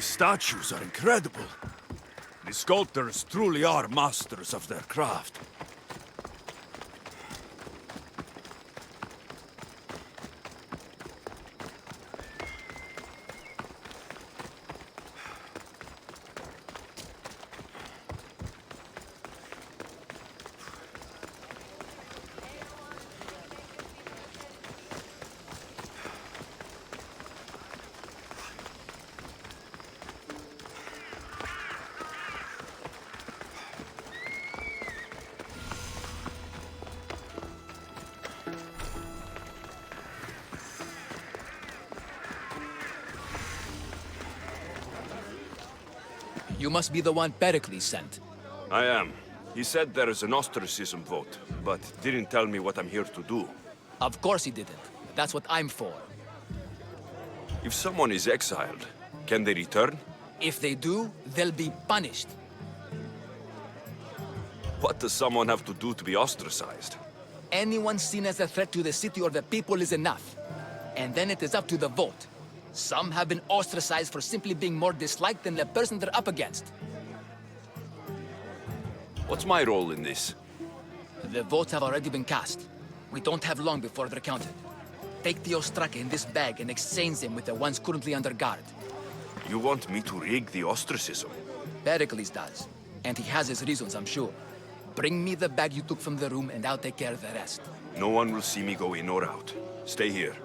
These statues are incredible. The sculptors truly are masters of their craft. You must be the one Pericles sent. I am. He said there is an ostracism vote, but didn't tell me what I'm here to do. Of course he didn't. That's what I'm for. If someone is exiled, can they return? If they do, they'll be punished. What does someone have to do to be ostracized? Anyone seen as a threat to the city or the people is enough. And then it is up to the vote. Some have been ostracized for simply being more disliked than the person they're up against. What's my role in this? The votes have already been cast. We don't have long before they're counted. Take the ostraka in this bag and exchange them with the ones currently under guard. You want me to rig the ostracism? Pericles does. And he has his reasons, I'm sure. Bring me the bag you took from the room and I'll take care of the rest. No one will see me go in or out. Stay here.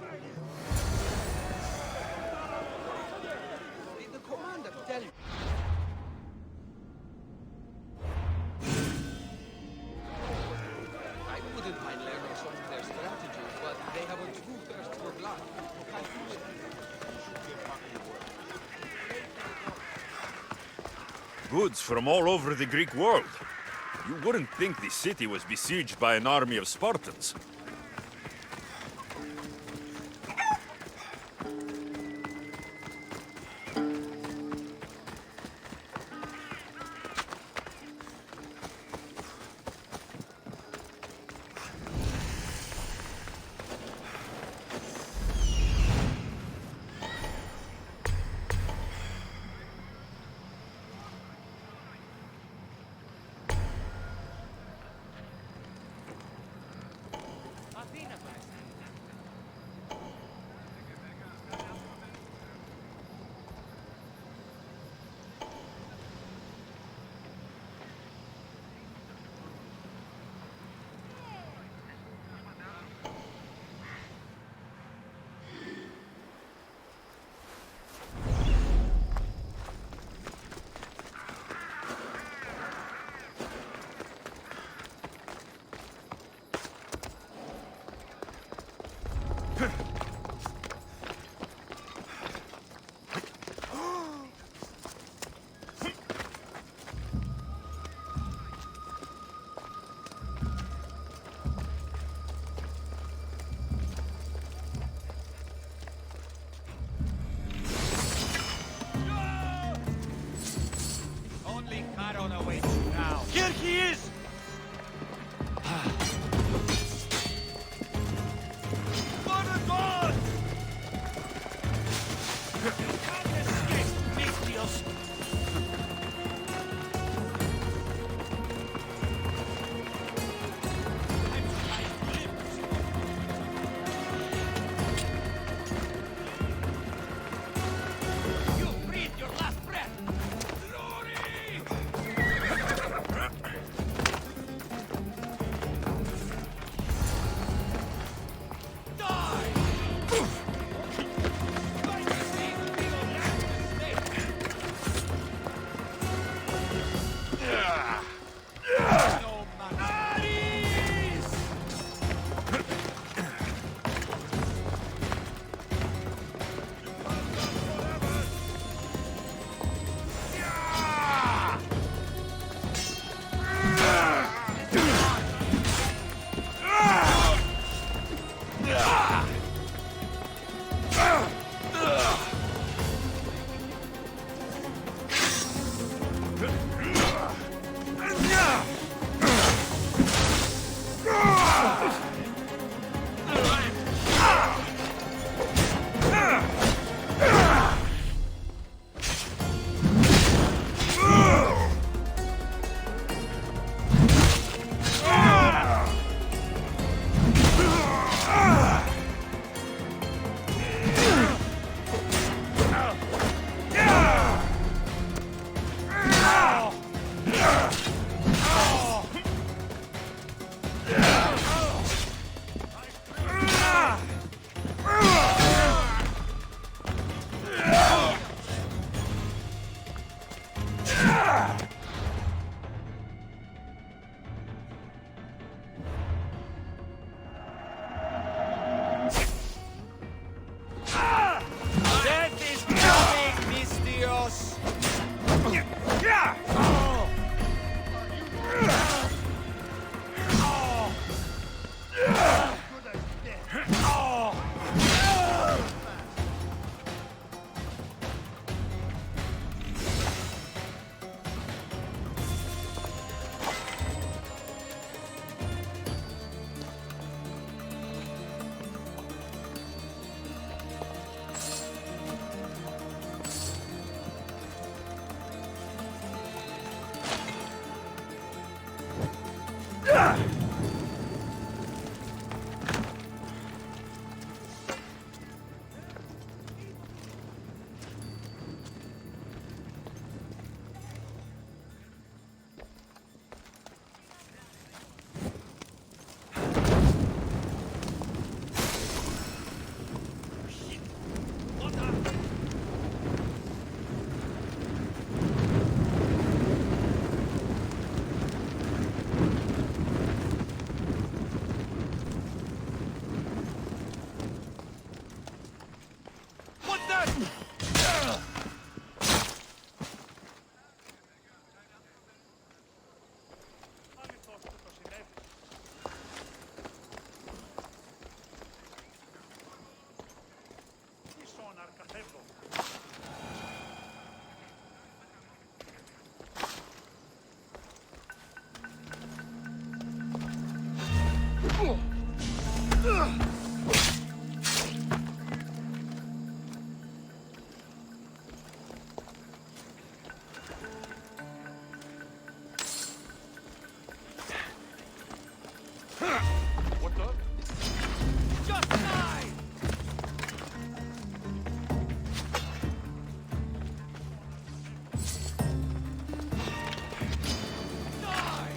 Goods from all over the Greek world. You wouldn't think the city was besieged by an army of Spartans. Here he is! For the goal! What's up? Just die! Die!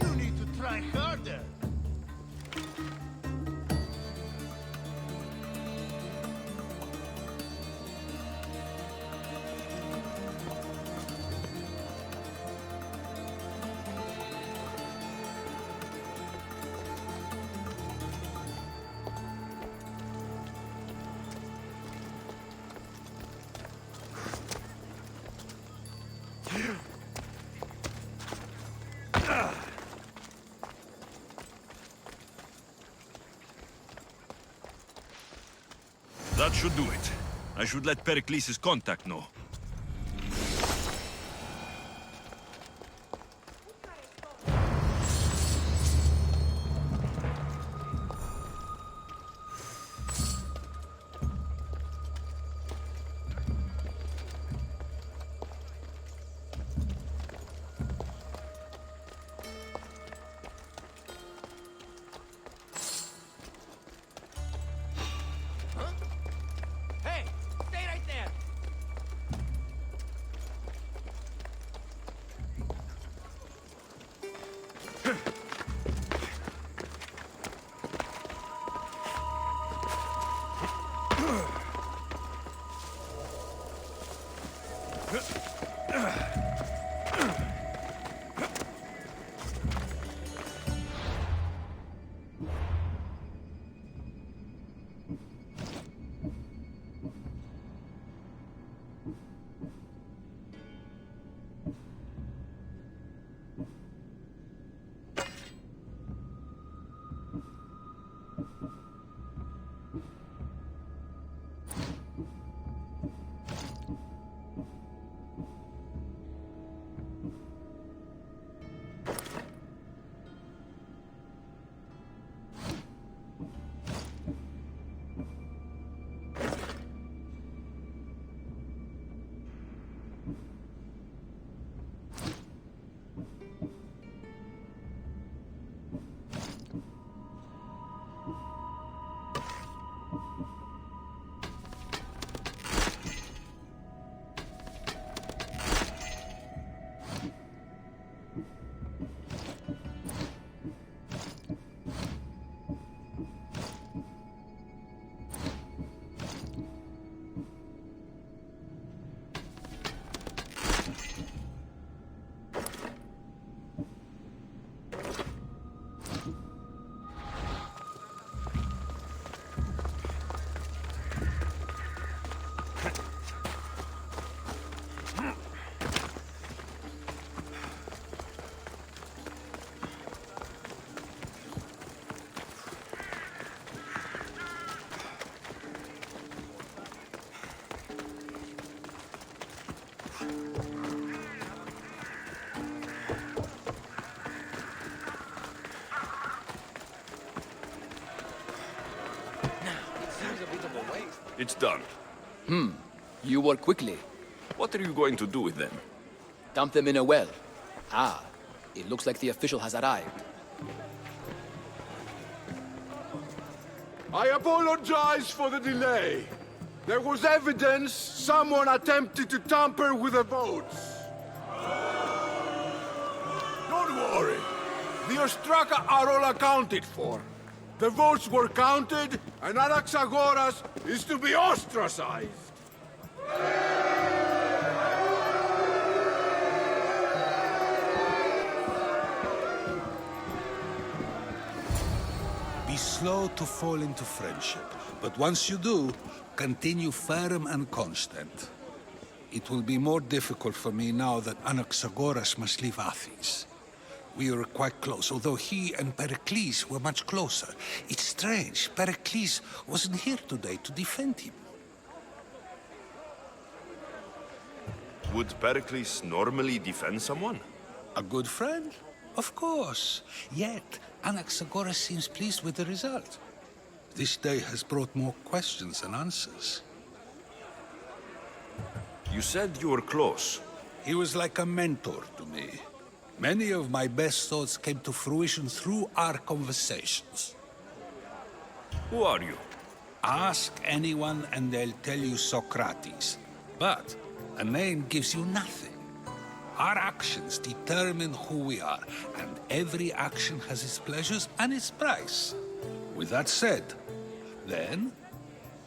You need to try harder. That should do it. I should let Pericles' contact know. Hey, stay right there! It's done. You work quickly. What are you going to do with them? Dump them in a well. Ah, it looks like the official has arrived. I apologize for the delay. There was evidence someone attempted to tamper with the votes. Don't worry. The Ostraka are all accounted for. The votes were counted, and Alexios is to be ostracized. Be slow to fall into friendship, but once you do, continue firm and constant. It will be more difficult for me now that Anaxagoras must leave Athens. We were quite close, although he and Pericles were much closer. It's strange, Pericles wasn't here today to defend him. Would Pericles normally defend someone? A good friend? Of course. Yet, Anaxagoras seems pleased with the result. This day has brought more questions than answers. You said you were close. He was like a mentor to me. Many of my best thoughts came to fruition through our conversations. Who are you? Ask anyone and they'll tell you Socrates. But a name gives you nothing. Our actions determine who we are, and every action has its pleasures and its price. With that said, then,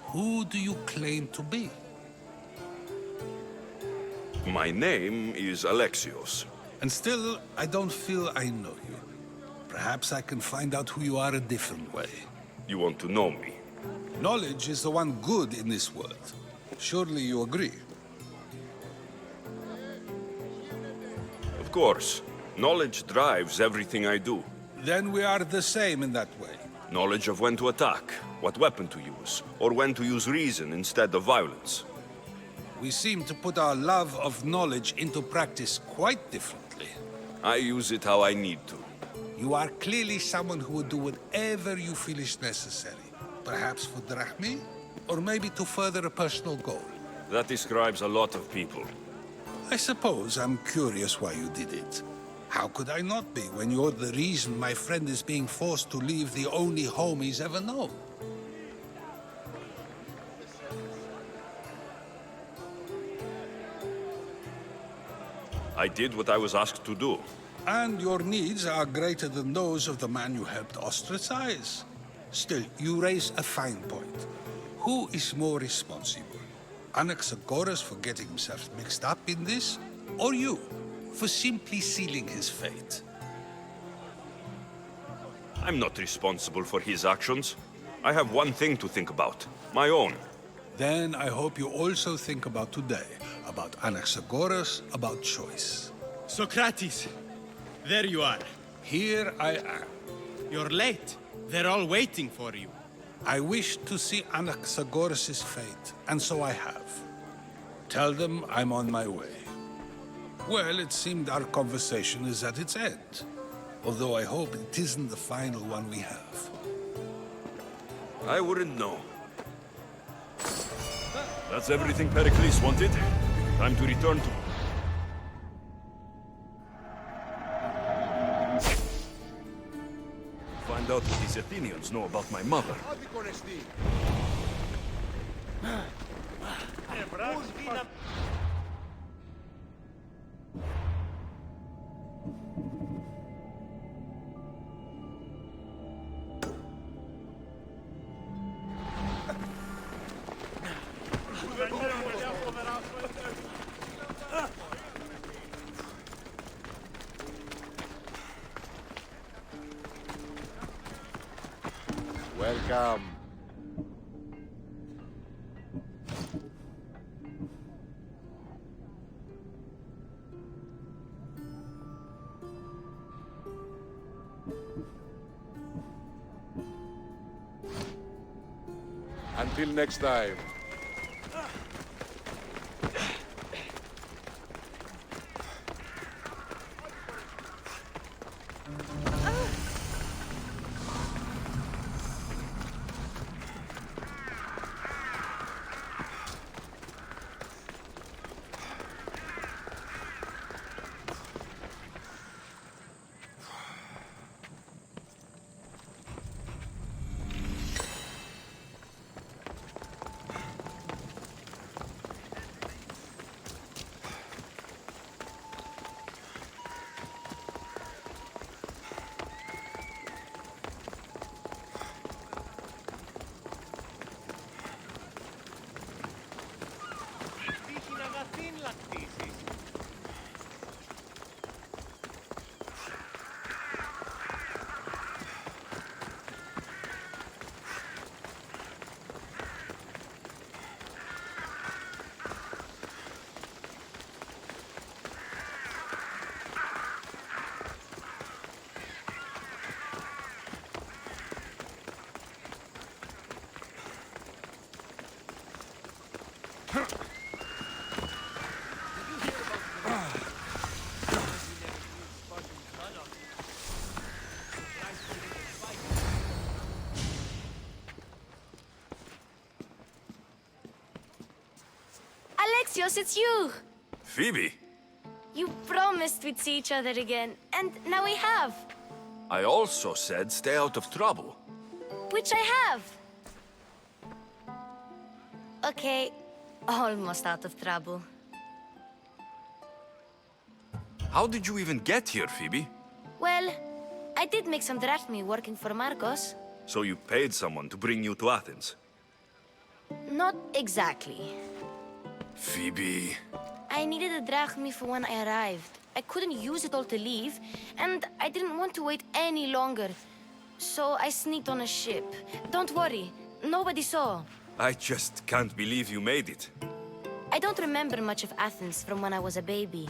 who do you claim to be? My name is Alexios. And still, I don't feel I know you. Perhaps I can find out who you are a different way. You want to know me? Knowledge is the one good in this world. Surely you agree? Of course. Knowledge drives everything I do. Then we are the same in that way. Knowledge of when to attack, what weapon to use, or when to use reason instead of violence. We seem to put our love of knowledge into practice quite differently. I use it how I need to. You are clearly someone who would do whatever you feel is necessary. Perhaps for drachmi, or maybe to further a personal goal. That describes a lot of people. I suppose I'm curious why you did it. How could I not be when you're the reason my friend is being forced to leave the only home he's ever known? I did what I was asked to do. And your needs are greater than those of the man you helped ostracize. Still, you raise a fine point. Who is more responsible? Anaxagoras for getting himself mixed up in this? Or you, for simply sealing his fate? I'm not responsible for his actions. I have one thing to think about. My own. Then I hope you also think about today. About Anaxagoras, about choice. Socrates! There you are. Here I am. You're late. They're all waiting for you. I wish to see Anaxagoras' fate, and so I have. Tell them I'm on my way. Well, it seemed our conversation is at its end. Although I hope it isn't the final one we have. I wouldn't know. That's everything Pericles wanted. Time to return to... Find out what these Athenians know about my mother. Welcome. Until next time. Alexios, it's you! Phoebe, You promised we'd see each other again, and now we have. I also said stay out of trouble. Which I have. Okay, almost out of trouble. How did you even get here, Phoebe? Well, I did make some drachmi working for Marcos. So you paid someone to bring you to Athens? Not exactly. Phoebe... I needed a drachmi for when I arrived. I couldn't use it all to leave, and I didn't want to wait any longer. So I sneaked on a ship. Don't worry, nobody saw. I just can't believe you made it. I don't remember much of Athens from when I was a baby.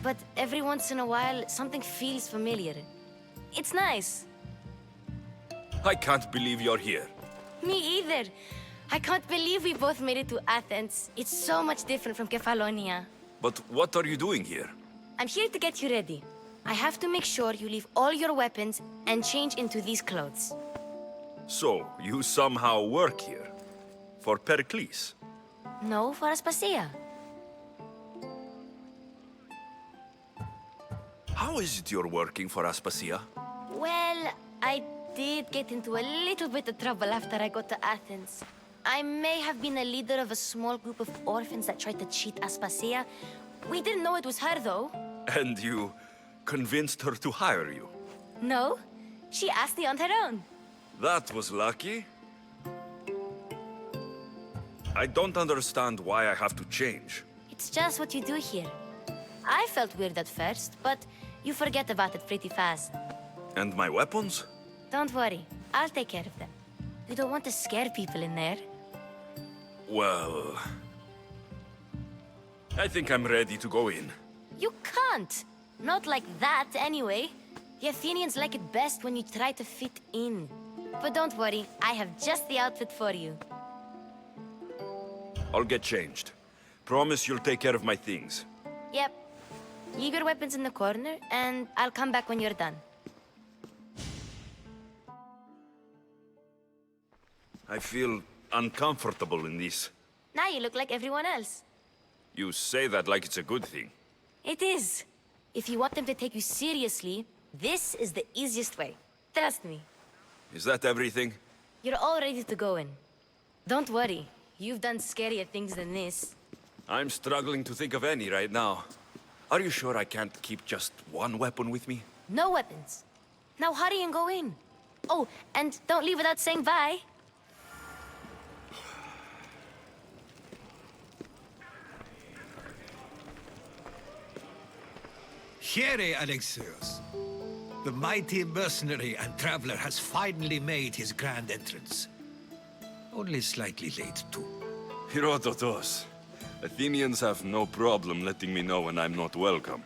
But every once in a while, something feels familiar. It's nice. I can't believe you're here. Me either. I can't believe we both made it to Athens. It's so much different from Kefalonia. But what are you doing here? I'm here to get you ready. I have to make sure you leave all your weapons and change into these clothes. So, you somehow work here? For Pericles? No, for Aspasia. How is it you're working for Aspasia? Well, I did get into a little bit of trouble after I got to Athens. I may have been a leader of a small group of orphans that tried to cheat Aspasia. We didn't know it was her, though. And you convinced her to hire you? No, she asked me on her own. That was lucky. I don't understand why I have to change. It's just what you do here. I felt weird at first, but you forget about it pretty fast. And my weapons? Don't worry, I'll take care of them. You don't want to scare people in there. Well... I think I'm ready to go in. You can't! Not like that, anyway. The Athenians like it best when you try to fit in. But don't worry, I have just the outfit for you. I'll get changed. Promise you'll take care of my things. Yep. Leave your weapons in the corner, and I'll come back when you're done. I feel uncomfortable in this. Now you look like everyone else. You say that like it's a good thing. It is. If you want them to take you seriously, this is the easiest way. Trust me. Is that everything? You're all ready to go in. Don't worry. You've done scarier things than this. I'm struggling to think of any right now. Are you sure I can't keep just one weapon with me? No weapons. Now hurry and go in. Oh, and don't leave without saying bye. Here, Alexios. The mighty mercenary and traveler has finally made his grand entrance. Only slightly late, too. Herodotos. Athenians have no problem letting me know when I'm not welcome.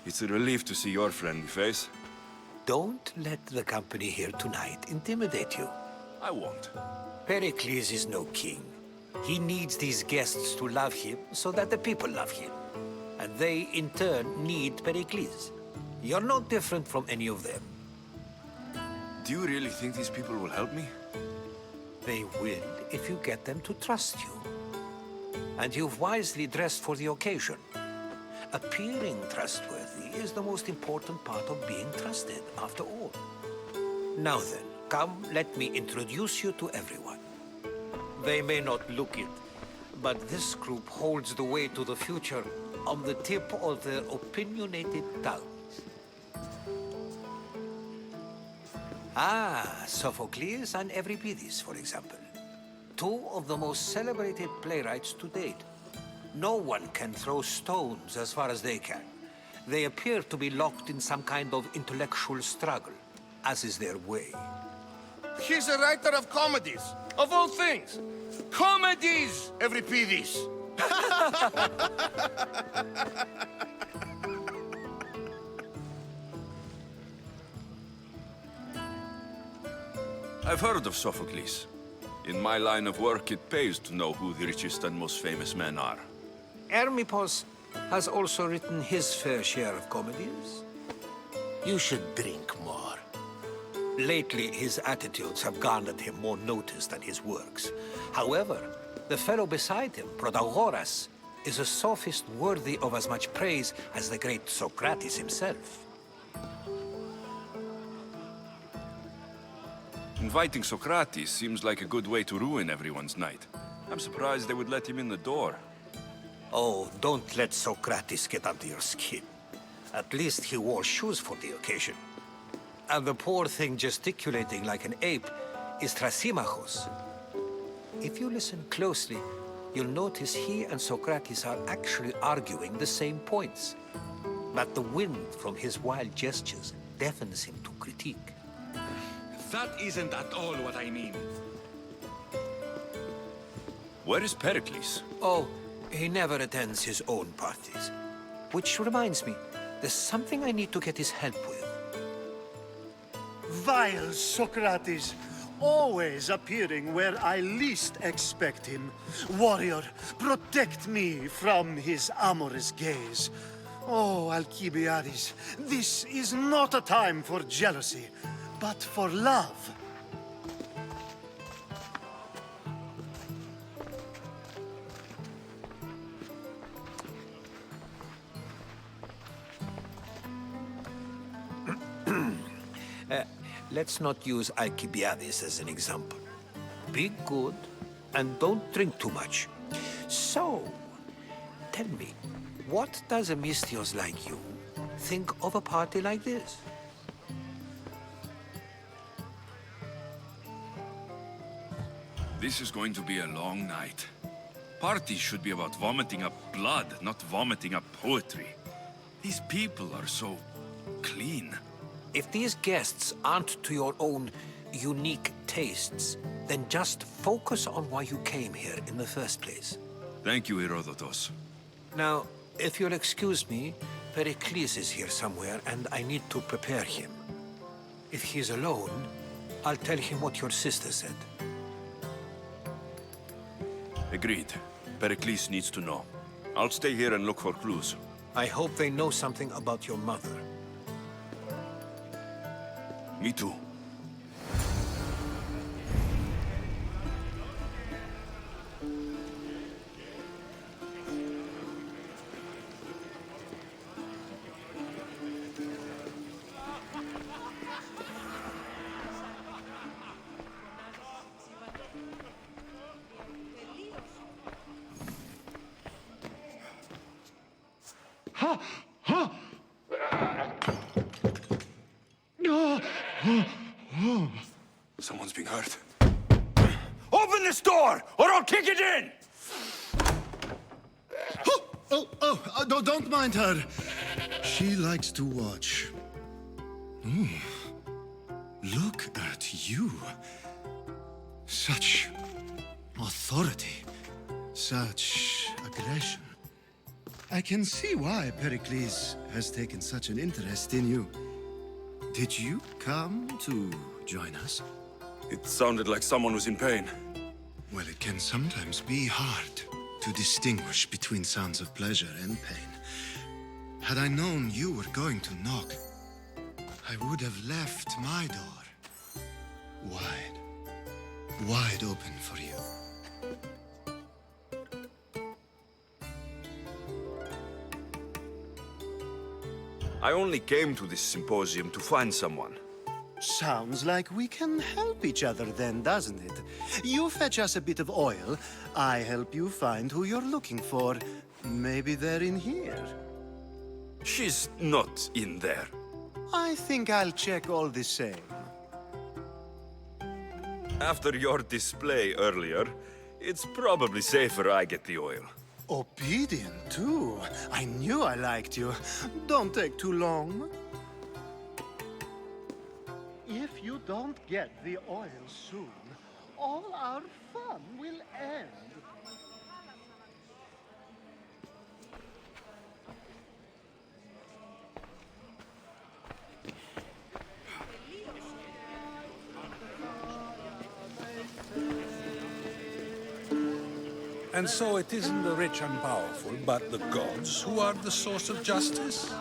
It's a relief to see your friendly face. Don't let the company here tonight intimidate you. I won't. Pericles is no king. He needs these guests to love him so that the people love him. And they, in turn, need Pericles. You're no different from any of them. Do you really think these people will help me? They will if you get them to trust you. And you've wisely dressed for the occasion. Appearing trustworthy is the most important part of being trusted, after all. Now then, come, let me introduce you to everyone. They may not look it, but this group holds the way to the future on the tip of their opinionated tongues. Ah, Sophocles and Euripides, for example. Two of the most celebrated playwrights to date. No one can throw stones as far as they can. They appear to be locked in some kind of intellectual struggle, as is their way. He's a writer of comedies, of all things. Comedies, Euripides. I've heard of Sophocles. In my line of work, it pays to know who the richest and most famous men are. Hermippos has also written his fair share of comedies. You should drink more. Lately, his attitudes have garnered him more notice than his works. However, the fellow beside him, Protagoras, is a sophist worthy of as much praise as the great Socrates himself. Inviting Socrates seems like a good way to ruin everyone's night. I'm surprised they would let him in the door. Oh, don't let Socrates get under your skin. At least he wore shoes for the occasion. And the poor thing gesticulating like an ape is Thrasymachos. If you listen closely, you'll notice he and Socrates are actually arguing the same points. But the wind from his wild gestures deafens him to critique. That isn't at all what I mean. Where is Pericles? Oh, he never attends his own parties. Which reminds me, there's something I need to get his help with. Vile Socrates, always appearing where I least expect him. Warrior, protect me from his amorous gaze. Oh, Alcibiades, this is not a time for jealousy, but for love. Let's not use Alcibiades as an example. Be good, and don't drink too much. So, tell me, what does a Mystios like you think of a party like this? This is going to be a long night. Parties should be about vomiting up blood, not vomiting up poetry. These people are so clean. If these guests aren't to your own unique tastes, then just focus on why you came here in the first place. Thank you, Herodotus. Now, if you'll excuse me, Pericles is here somewhere, and I need to prepare him. If he's alone, I'll tell him what your sister said. Agreed. Pericles needs to know. I'll stay here and look for clues. I hope they know something about your mother. Me too. Someone's being hurt. Open this door, or I'll kick it in! Don't mind her. She likes to watch. Look at you. Such authority. Such aggression. I can see why Pericles has taken such an interest in you. Did you come to join us? It sounded like someone was in pain. Well, it can sometimes be hard to distinguish between sounds of pleasure and pain. Had I known you were going to knock, I would have left my door wide open for you. I only came to this symposium to find someone. Sounds like we can help each other then, doesn't it? You fetch us a bit of oil, I help you find who you're looking for. Maybe they're in here. She's not in there. I think I'll check all the same. After your display earlier, it's probably safer I get the oil. Obedient, too. I knew I liked you. Don't take too long. If you don't get the oil soon, all our fun will end. And so it isn't the rich and powerful, but the gods who are the source of justice?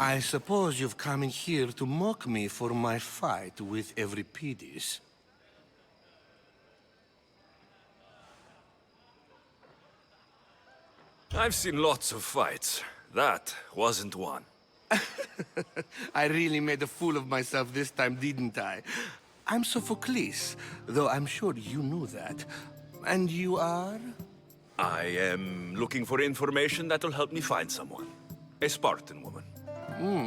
I suppose you've come in here to mock me for my fight with Euripides. I've seen lots of fights. That wasn't one. I really made a fool of myself this time, didn't I? I'm Sophocles, though I'm sure you knew that. And you are? I am looking for information that'll help me find someone. A Spartan woman.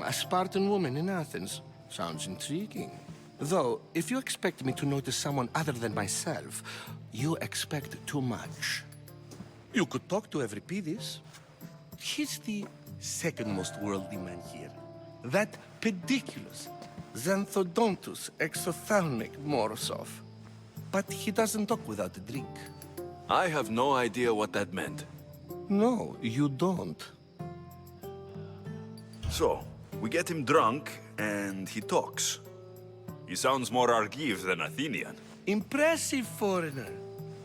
A Spartan woman in Athens. Sounds intriguing. Though, if you expect me to notice someone other than myself, you expect too much. You could talk to Euripides. He's the second most worldly man here. That pediculous, xanthodontus exophthalmic Morosov. But he doesn't talk without a drink. I have no idea what that meant. No, you don't. So, we get him drunk, and he talks. He sounds more Argive than Athenian. Impressive, foreigner.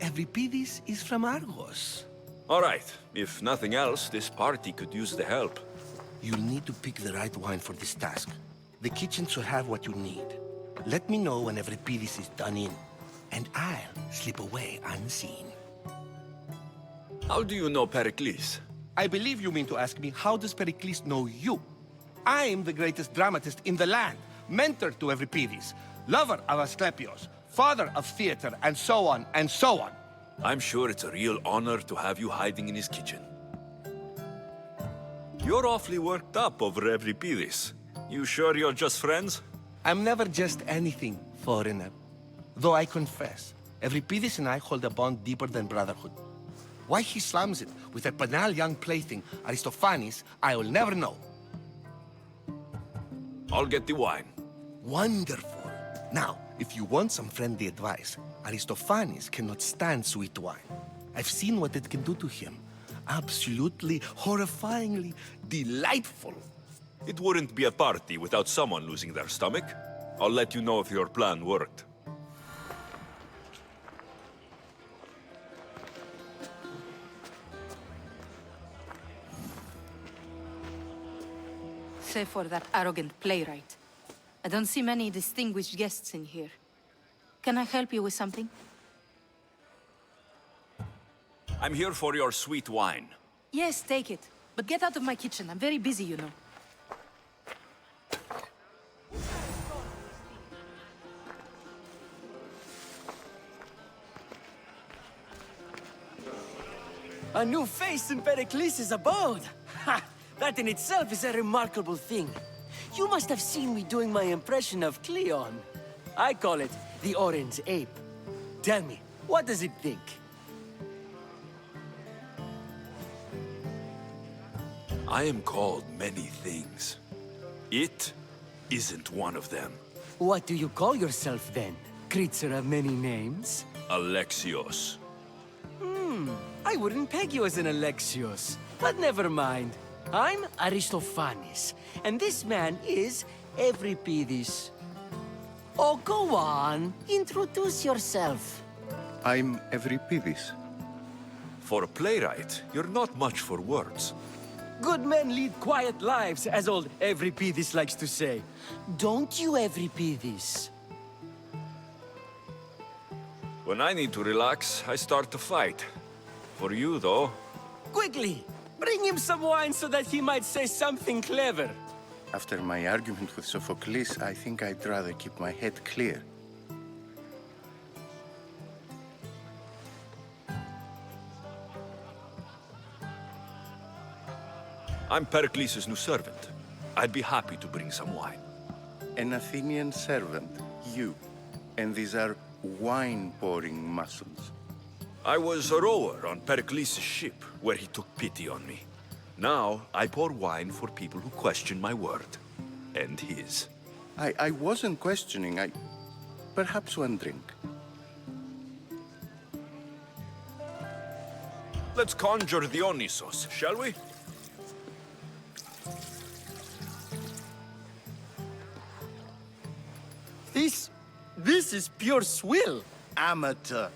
Euripides is from Argos. All right, if nothing else, this party could use the help. You'll need to pick the right wine for this task. The kitchen should have what you need. Let me know when Euripides is done in, and I'll slip away unseen. How do you know Pericles? I believe you mean to ask me, how does Pericles know you? I'm the greatest dramatist in the land, mentor to Euripides, lover of Asclepios, father of theater, and so on, and so on. I'm sure it's a real honor to have you hiding in his kitchen. You're awfully worked up over Euripides. You sure you're just friends? I'm never just anything, foreigner. Though I confess, Euripides and I hold a bond deeper than brotherhood. Why he slams it with a banal young plaything, Aristophanes, I will never know. I'll get the wine. Wonderful. Now, if you want some friendly advice, Aristophanes cannot stand sweet wine. I've seen what it can do to him. Absolutely, horrifyingly delightful. It wouldn't be a party without someone losing their stomach. I'll let you know if your plan worked. Save for that arrogant playwright. I don't see many distinguished guests in here. Can I help you with something? I'm here for your sweet wine. Yes, take it. But get out of my kitchen. I'm very busy, you know. A new face in Pericles' abode! Ha! That in itself is a remarkable thing. You must have seen me doing my impression of Cleon. I call it the Orange Ape. Tell me, what does it think? I am called many things. It isn't one of them. What do you call yourself then? Creature of many names? Alexios. I wouldn't peg you as an Alexios. But never mind. I'm Aristophanes, and this man is Euripides. Oh, go on. Introduce yourself. I'm Euripides. For a playwright, you're not much for words. Good men lead quiet lives, as old Euripides likes to say. Don't you, Euripides? When I need to relax, I start to fight. For you, though... Quickly! Bring him some wine so that he might say something clever. After my argument with Sophocles, I think I'd rather keep my head clear. I'm Pericles' new servant. I'd be happy to bring some wine. An Athenian servant, you. And these are wine-pouring muscles. I was a rower on Pericles' ship, where he took pity on me. Now, I pour wine for people who question my word. And his. I wasn't questioning, perhaps one drink. Let's conjure the Onysos, shall we? This is pure swill. Amateur.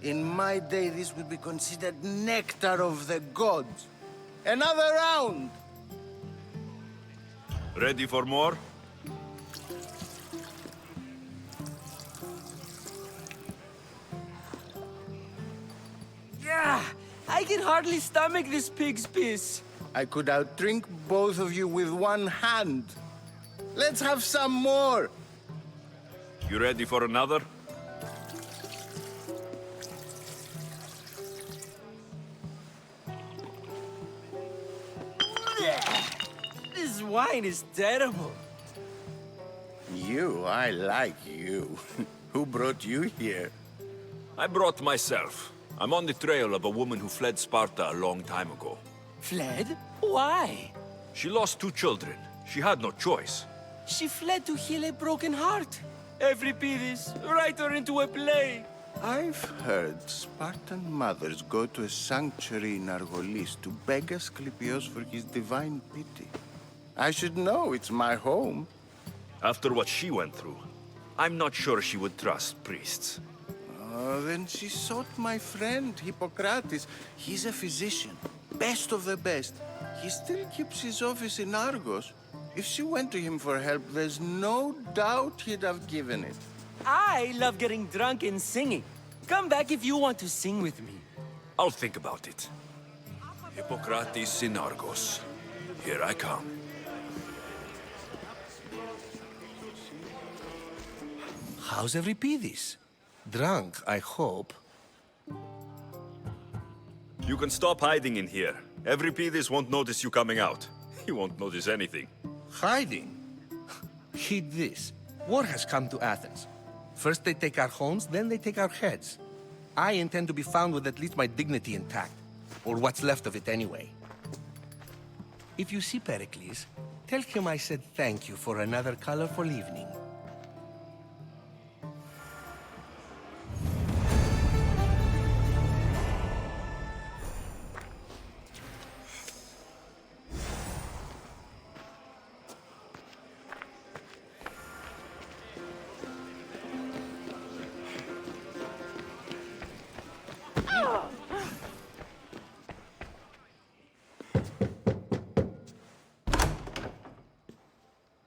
In my day, this would be considered nectar of the gods. Another round! Ready for more? Yeah! I can hardly stomach this pig's piss. I could outdrink both of you with one hand. Let's have some more. You ready for another? This wine is terrible. You, I like you. Who brought you here? I brought myself. I'm on the trail of a woman who fled Sparta a long time ago. Fled? Why? She lost 2 children. She had no choice. She fled to heal a broken heart. Euripides, write her into a play. I've heard Spartan mothers go to a sanctuary in Argolis to beg Asclepios for his divine pity. I should know, it's my home. After what she went through, I'm not sure she would trust priests. Oh, then she sought my friend, Hippocrates. He's a physician, best of the best. He still keeps his office in Argos. If she went to him for help, there's no doubt he'd have given it. I love getting drunk and singing. Come back if you want to sing with me. I'll think about it. Hippocrates in Argos. Here I come. How's Euripides? Drunk, I hope. You can stop hiding in here. Euripides won't notice you coming out. He won't notice anything. Hiding? Heed this. War has come to Athens. First they take our homes, then they take our heads. I intend to be found with at least my dignity intact. Or what's left of it anyway. If you see Pericles, tell him I said thank you for another colorful evening.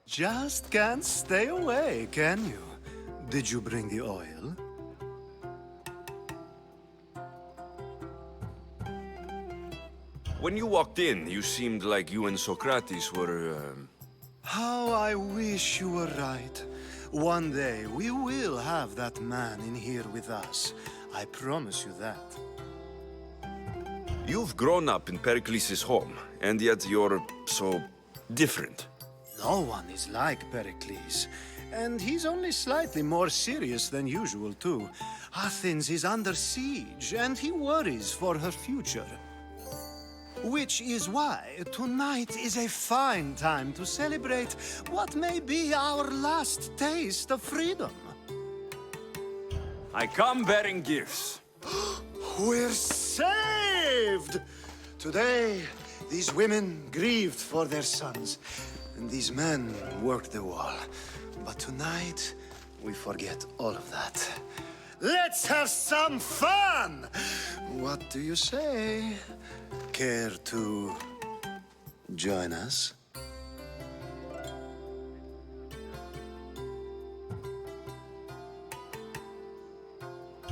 Just can't stay away, can you? Did you bring the oil? When you walked in, you seemed like you and Socrates were, How I wish you were right. One day, we will have that man in here with us. I promise you that. You've grown up in Pericles' home, and yet you're so different. No one is like Pericles. And he's only slightly more serious than usual, too. Athens is under siege, and he worries for her future. Which is why tonight is a fine time to celebrate what may be our last taste of freedom. I come bearing gifts. We're saved! Today, these women grieved for their sons, and these men worked the wall. But tonight, we forget all of that. Let's have some fun! What do you say? Care to join us?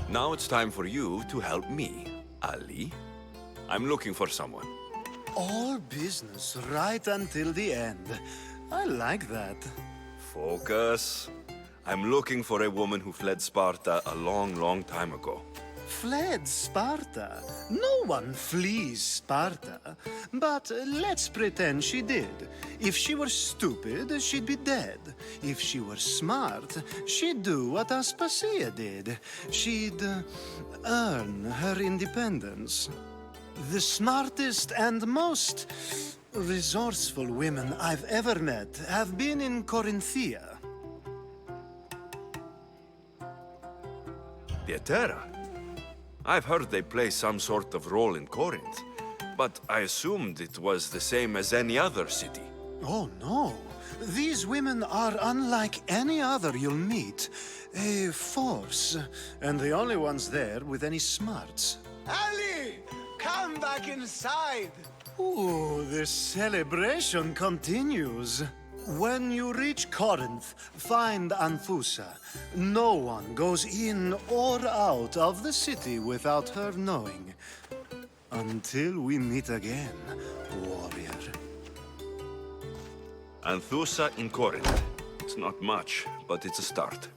Now it's time for you to help me, Ali. I'm looking for someone. All business right until the end. I like that. Focus. I'm looking for a woman who fled Sparta a long, long time ago. Fled Sparta? No one flees Sparta. But let's pretend she did. If she were stupid, she'd be dead. If she were smart, she'd do what Aspasia did. She'd earn her independence. The smartest and most resourceful women I've ever met have been in Corinthia. Pietera? I've heard they play some sort of role in Corinth, but I assumed it was the same as any other city. Oh, no. These women are unlike any other you'll meet. A force, and the only ones there with any smarts. Ali! Come back inside! Ooh, the celebration continues. When you reach Corinth, find Anfusa. No one goes in or out of the city without her knowing. Until we meet again, warrior. Anthusa in Corinth. It's not much, but it's a start.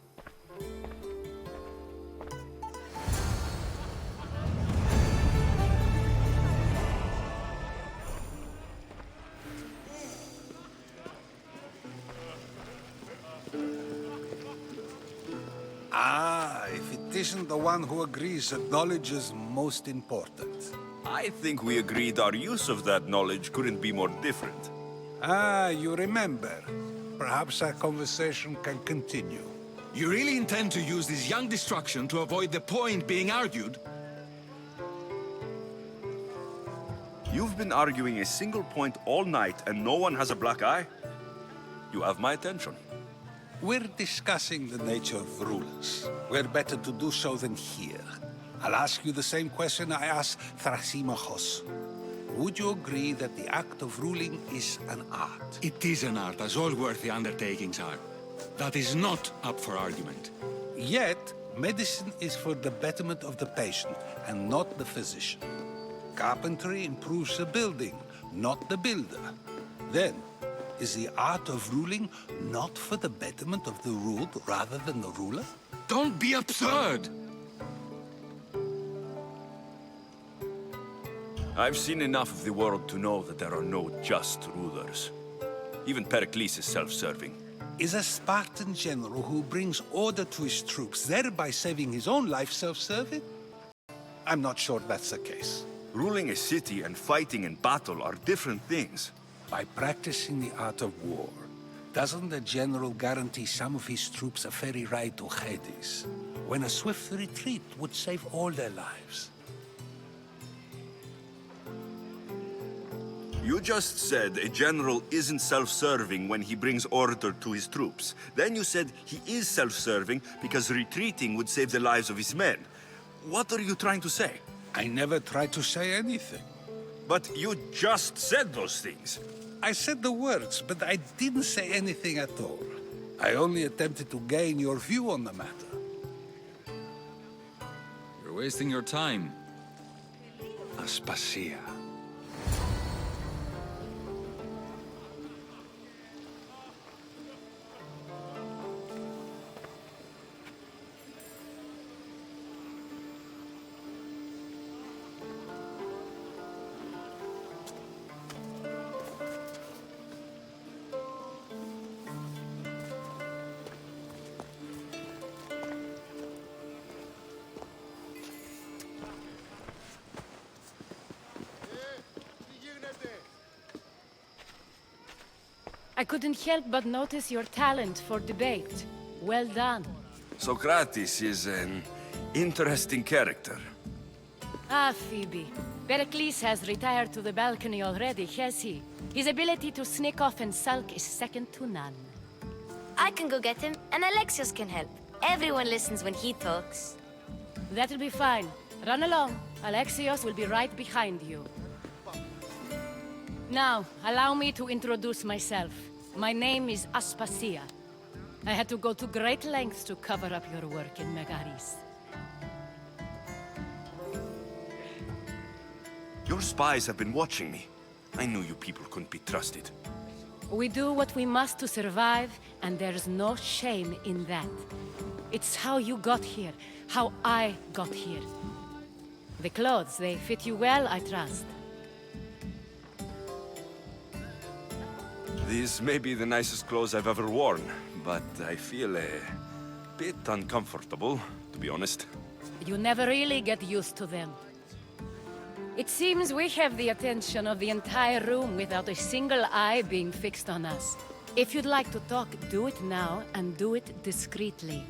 Ah, if it isn't the one who agrees that knowledge is most important. I think we agreed our use of that knowledge couldn't be more different. Ah, you remember. Perhaps our conversation can continue. You really intend to use this young destruction to avoid the point being argued? You've been arguing a single point all night and no one has a black eye? You have my attention. We're discussing the nature of rulers. Where better to do so than here? I'll ask you the same question I asked Thrasymachos. Would you agree that the act of ruling is an art? It is an art, as all worthy undertakings are. That is not up for argument. Yet, medicine is for the betterment of the patient, and not the physician. Carpentry improves the building, not the builder. Then, is the art of ruling not for the betterment of the ruled rather than the ruler? Don't be absurd! I've seen enough of the world to know that there are no just rulers. Even Pericles is self-serving. Is a Spartan general who brings order to his troops, thereby saving his own life, self-serving? I'm not sure that's the case. Ruling a city and fighting in battle are different things. By practicing the art of war, doesn't the general guarantee some of his troops a ferry ride to Hades, when a swift retreat would save all their lives? You just said a general isn't self-serving when he brings order to his troops. Then you said he is self-serving because retreating would save the lives of his men. What are you trying to say? I never tried to say anything. But you just said those things. I said the words, but I didn't say anything at all. I only attempted to gain your view on the matter. You're wasting your time. Aspasia. I couldn't help but notice your talent for debate. Well done. Socrates is an interesting character. Ah, Phoebe. Pericles has retired to the balcony already, has he? His ability to sneak off and sulk is second to none. I can go get him, and Alexios can help. Everyone listens when he talks. That'll be fine. Run along. Alexios will be right behind you. Now, allow me to introduce myself. My name is Aspasia. I had to go to great lengths to cover up your work in Megaris. Your spies have been watching me. I knew you people couldn't be trusted. We do what we must to survive, and there's no shame in that. It's how you got here, how I got here. The clothes, they fit you well, I trust. These may be the nicest clothes I've ever worn, but I feel a bit uncomfortable, to be honest. You never really get used to them. It seems we have the attention of the entire room without a single eye being fixed on us. If you'd like to talk, do it now, and do it discreetly.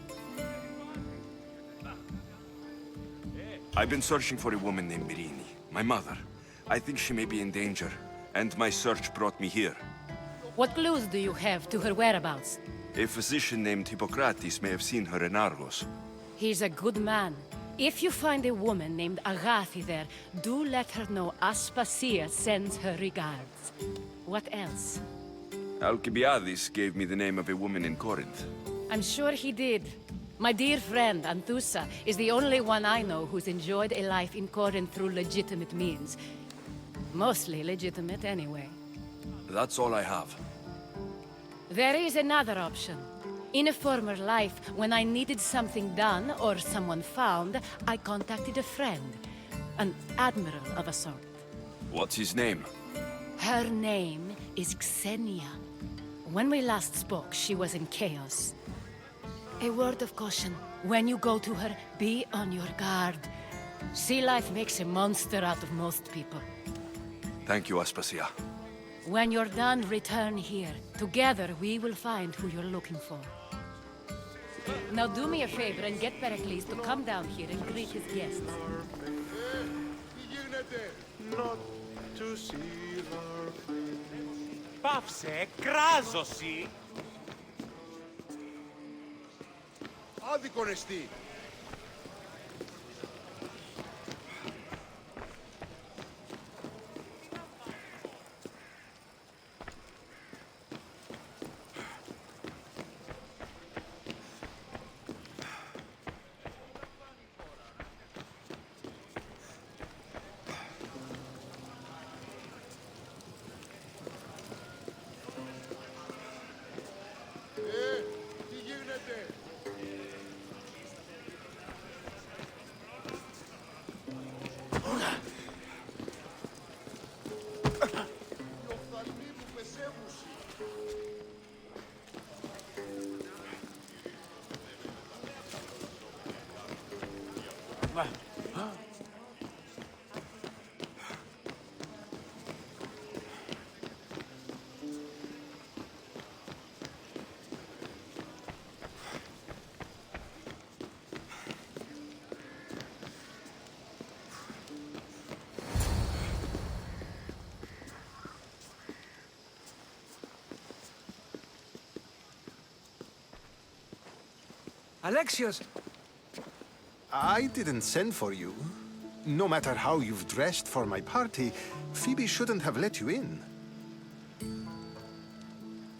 I've been searching for a woman named Mirini, my mother. I think she may be in danger, and my search brought me here. What clues do you have to her whereabouts? A physician named Hippocrates may have seen her in Argos. He's a good man. If you find a woman named Agathi there, do let her know Aspasia sends her regards. What else? Alcibiades gave me the name of a woman in Corinth. I'm sure he did. My dear friend, Anthusa, is the only one I know who's enjoyed a life in Corinth through legitimate means. Mostly legitimate, anyway. That's all I have. There is another option. In a former life, when I needed something done or someone found, I contacted a friend. An admiral of a sort. What's his name? Her name is Xenia. When we last spoke, she was in chaos. A word of caution. When you go to her, be on your guard. Sea life makes a monster out of most people. Thank you, Aspasia. When you're done, return here. Together, we will find who you're looking for. Now do me a favor and get Pericles to come down here and greet his guests. Not to see her Πάψε, κράζωση! Άδικον εστί. Alexios! I didn't send for you. No matter how you've dressed for my party, Phoebe shouldn't have let you in.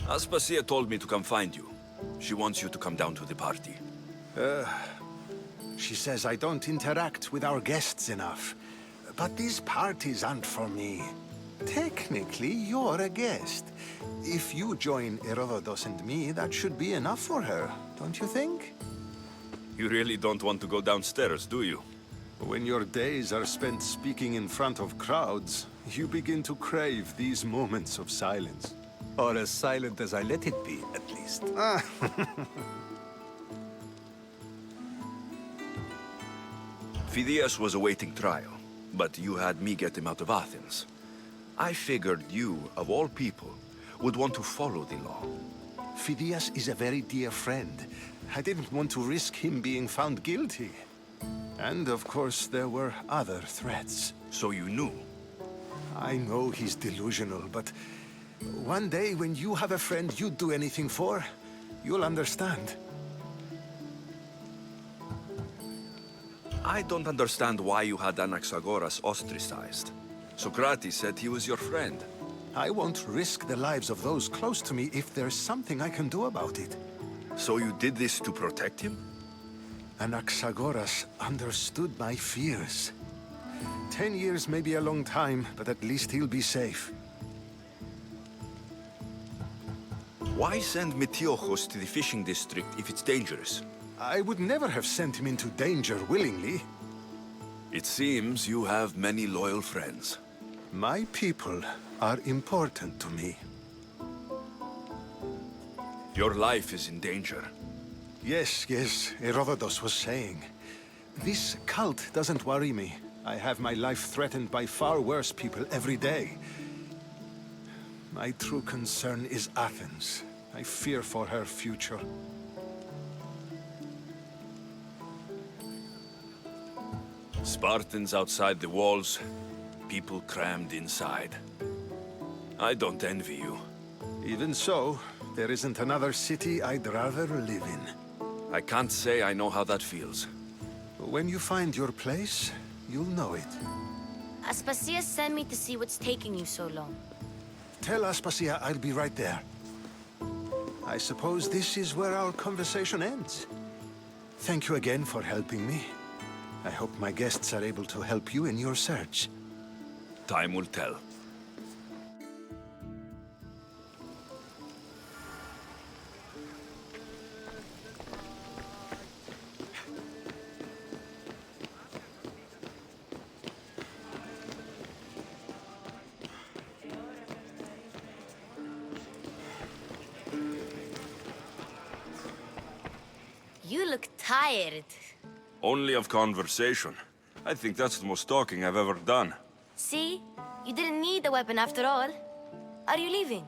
Aspasia told me to come find you. She wants you to come down to the party. She says I don't interact with our guests enough. But these parties aren't for me. Technically, you're a guest. If you join Herodotus and me, that should be enough for her, don't you think? You really don't want to go downstairs, do you? When your days are spent speaking in front of crowds, you begin to crave these moments of silence. Or as silent as I let it be, at least. Phidias was awaiting trial, but you had me get him out of Athens. I figured you, of all people, would want to follow the law. Phidias is a very dear friend. I didn't want to risk him being found guilty. And of course, there were other threats. So you knew? I know he's delusional, but one day when you have a friend you'd do anything for, you'll understand. I don't understand why you had Anaxagoras ostracized. Socrates said he was your friend. I won't risk the lives of those close to me if there's something I can do about it. So you did this to protect him? Anaxagoras understood my fears. 10 years may be a long time, but at least he'll be safe. Why send Metiochos to the fishing district if it's dangerous? I would never have sent him into danger willingly. It seems you have many loyal friends. My people are important to me. Your life is in danger. Yes, Herodotus was saying. This cult doesn't worry me. I have my life threatened by far worse people every day. My true concern is Athens. I fear for her future. Spartans outside the walls, people crammed inside. I don't envy you. Even so, there isn't another city I'd rather live in. I can't say I know how that feels. When you find your place, you'll know it. Aspasia sent me to see what's taking you so long. Tell Aspasia I'll be right there. I suppose this is where our conversation ends. Thank you again for helping me. I hope my guests are able to help you in your search. Time will tell. You look tired. Only of conversation. I think that's the most talking I've ever done. See? You didn't need the weapon after all. Are you leaving?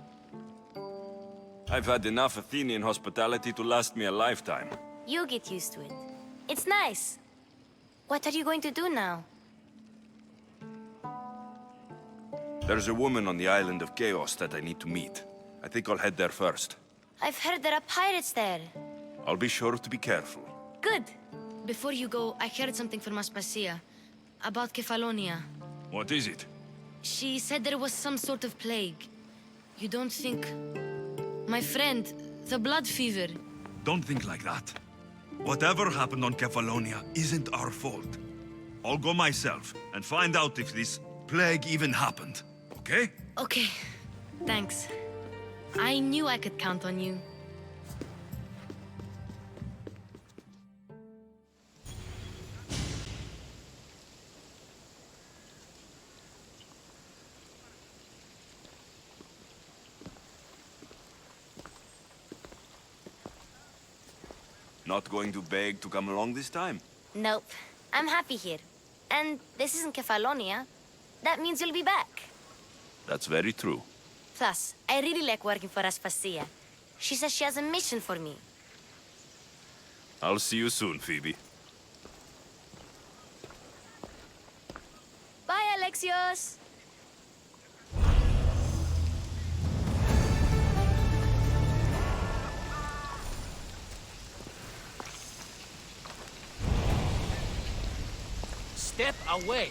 I've had enough Athenian hospitality to last me a lifetime. You'll get used to it. It's nice. What are you going to do now? There's a woman on the island of Chaos that I need to meet. I think I'll head there first. I've heard there are pirates there. I'll be sure to be careful. Good. Before you go, I heard something from Aspasia. About Kefalonia. What is it? She said there was some sort of plague. You don't think... My friend, the blood fever. Don't think like that. Whatever happened on Kefalonia isn't our fault. I'll go myself and find out if this plague even happened, okay? Okay. Thanks. I knew I could count on you. Not going to beg to come along this time? Nope. I'm happy here. And this isn't Kefalonia. That means you'll be back. That's very true. Plus, I really like working for Aspasia. She says she has a mission for me. I'll see you soon, Phoebe. Bye, Alexios! Step away.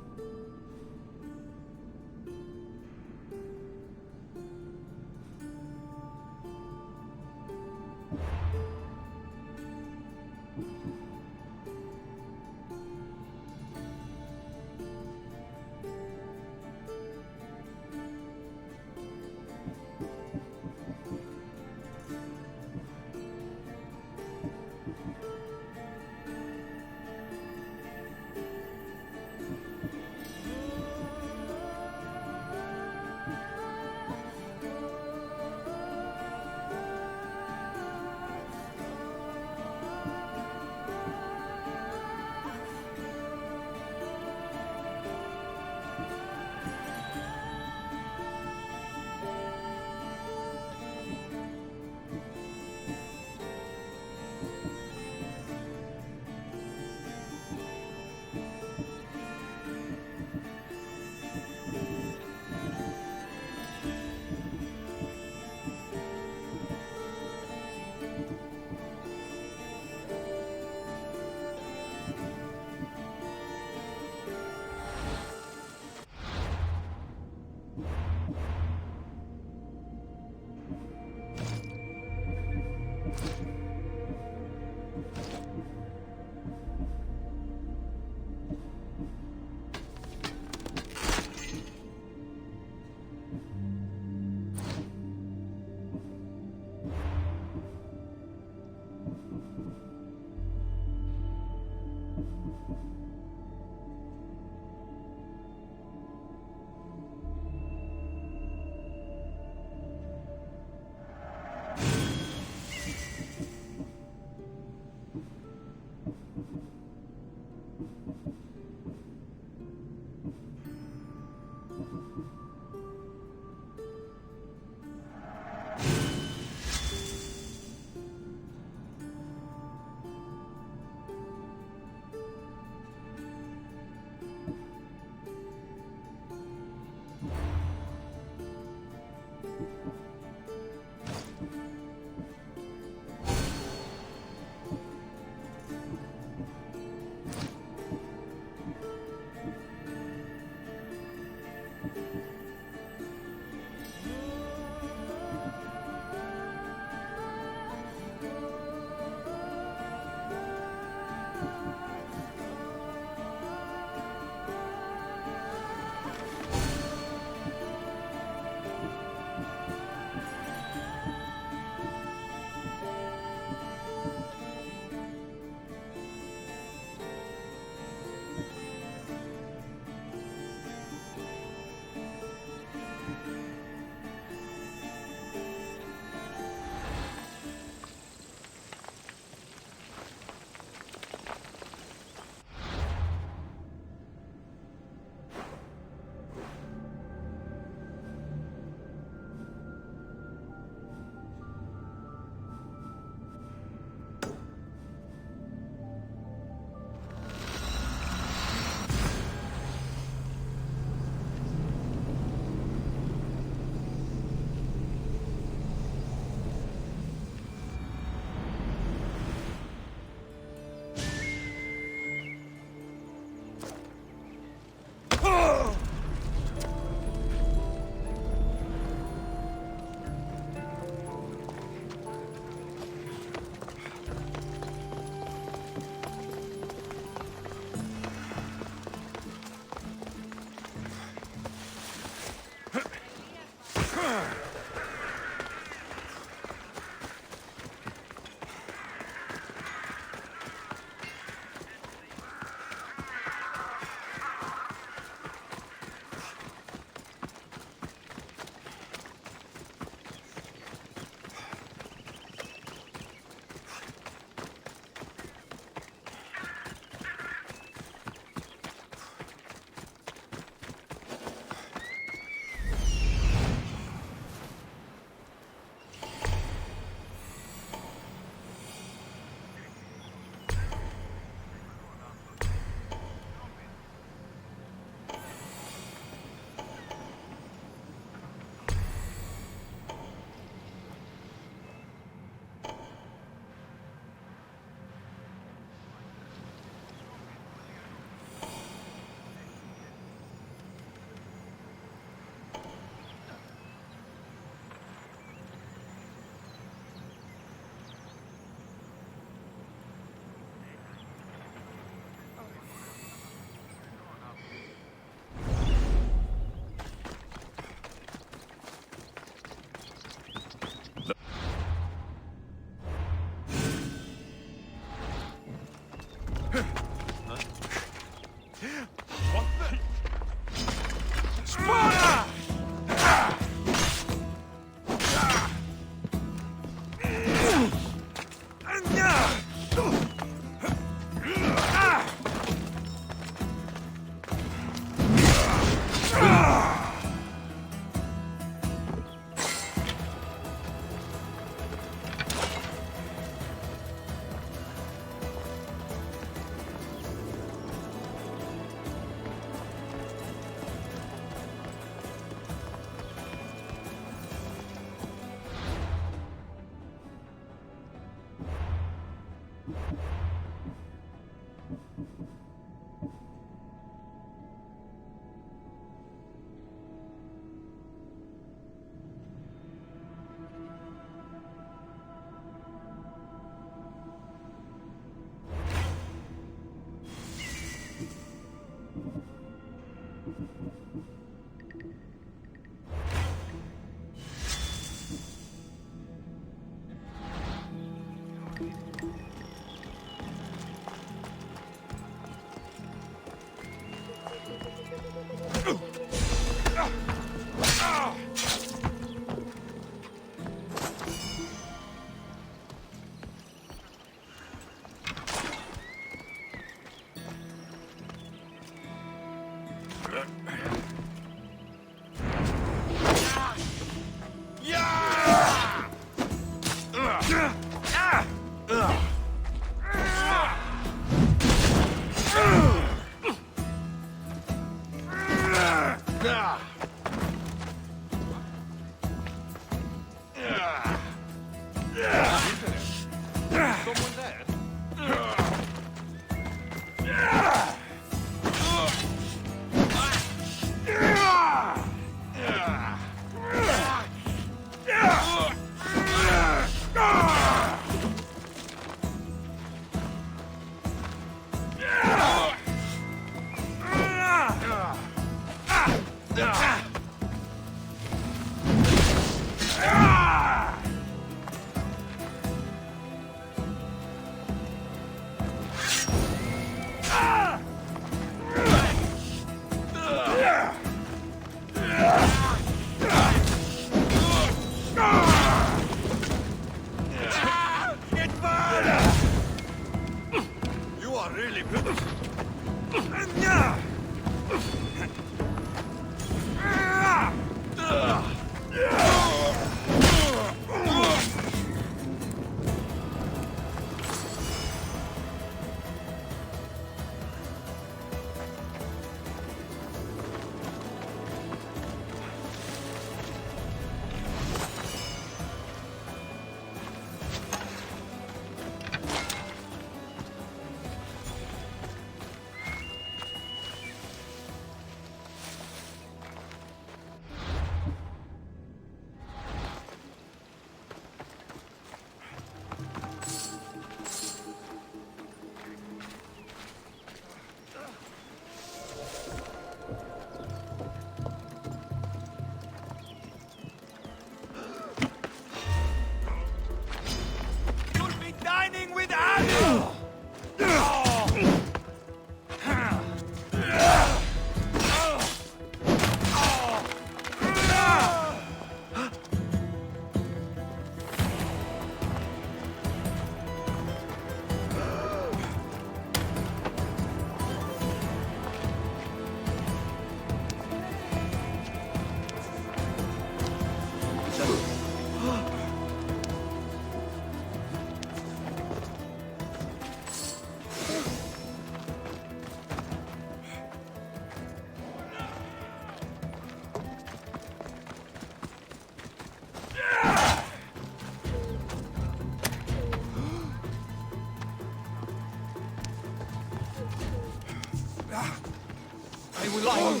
I will lie.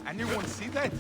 Anyone see that?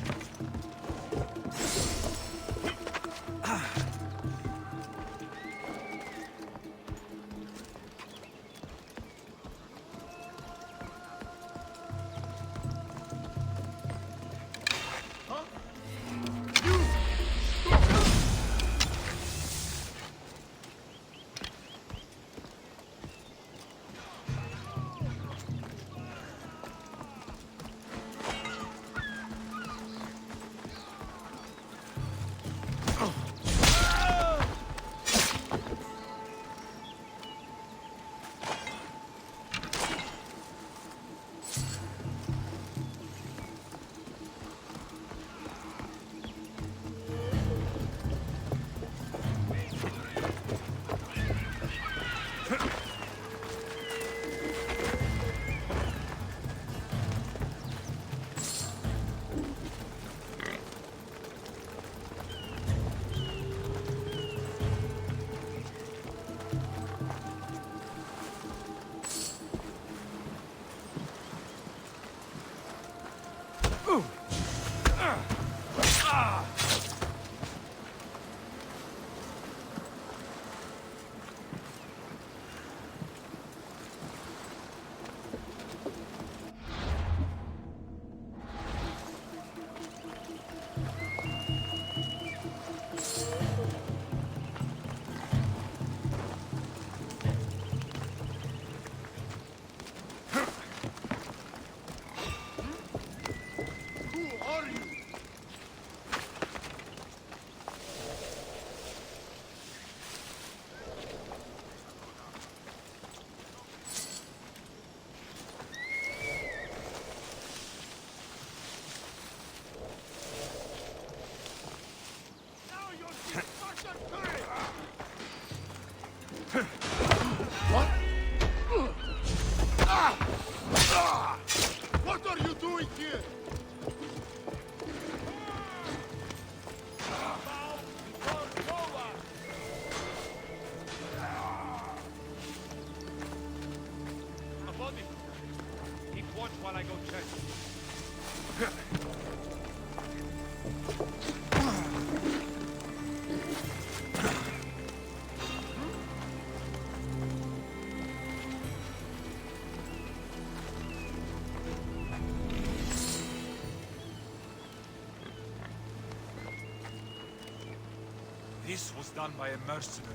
This was done by a mercenary.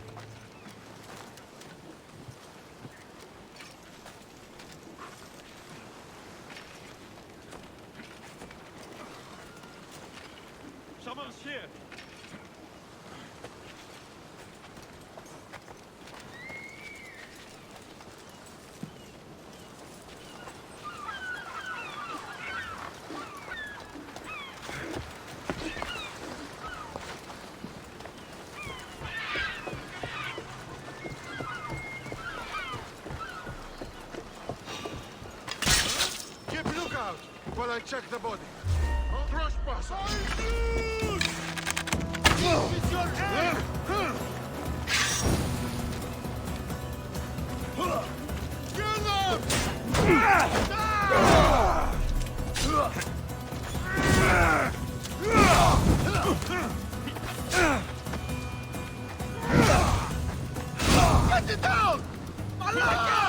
Someone's here! Keep lookout while I check the body. Trespasser! With your aim! Kill them! Get it down! Malaka!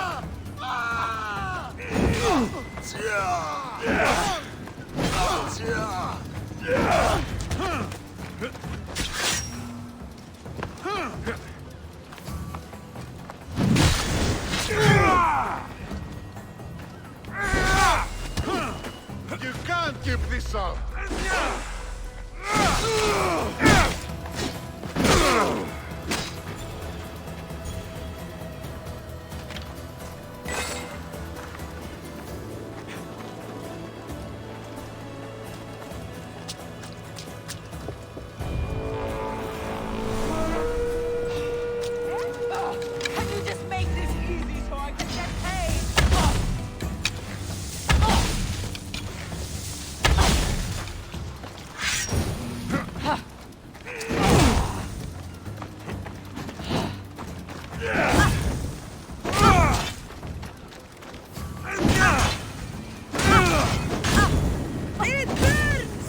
You can't keep this up! Can you just make this easy so I can get paid? It burns!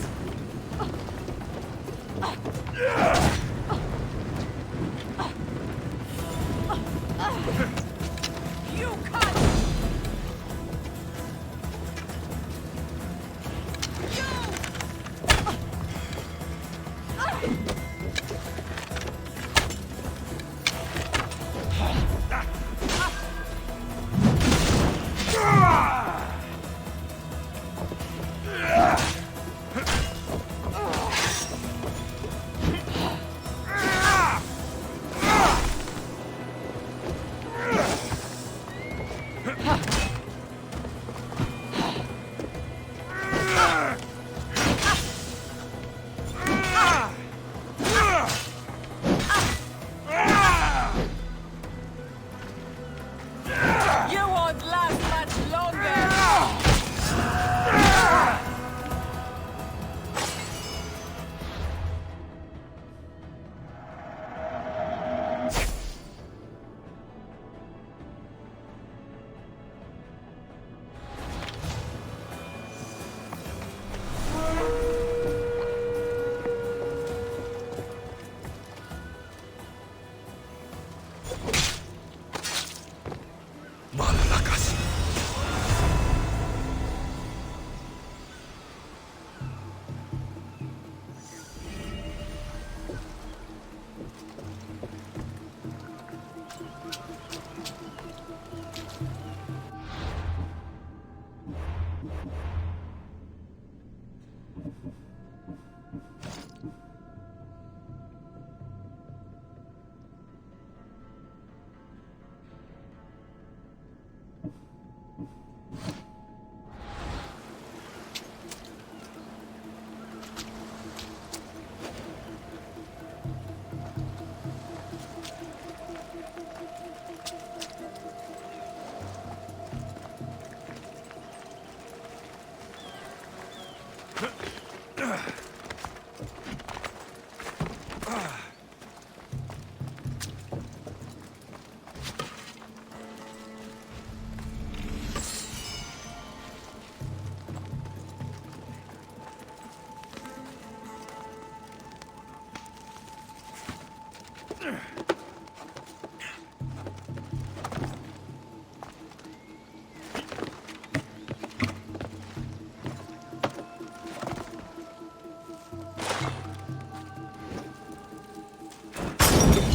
You cut!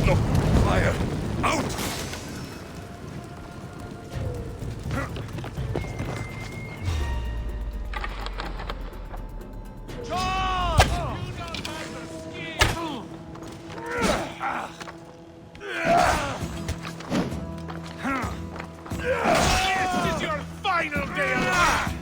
No! Fire! Out! This is your final day alive!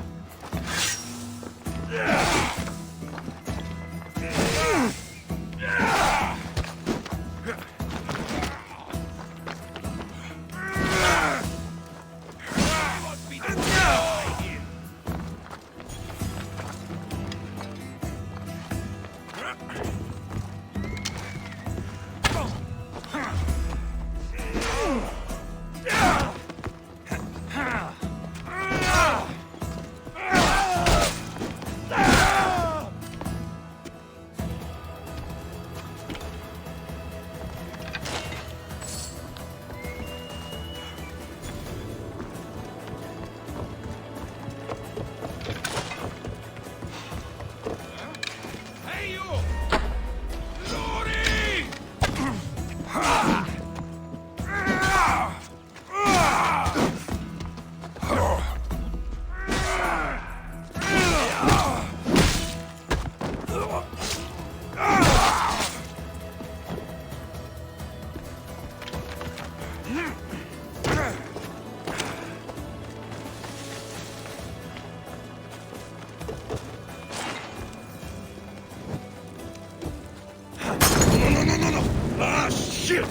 Ah, shit!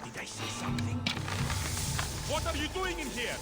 Did I say something? What are you doing in here?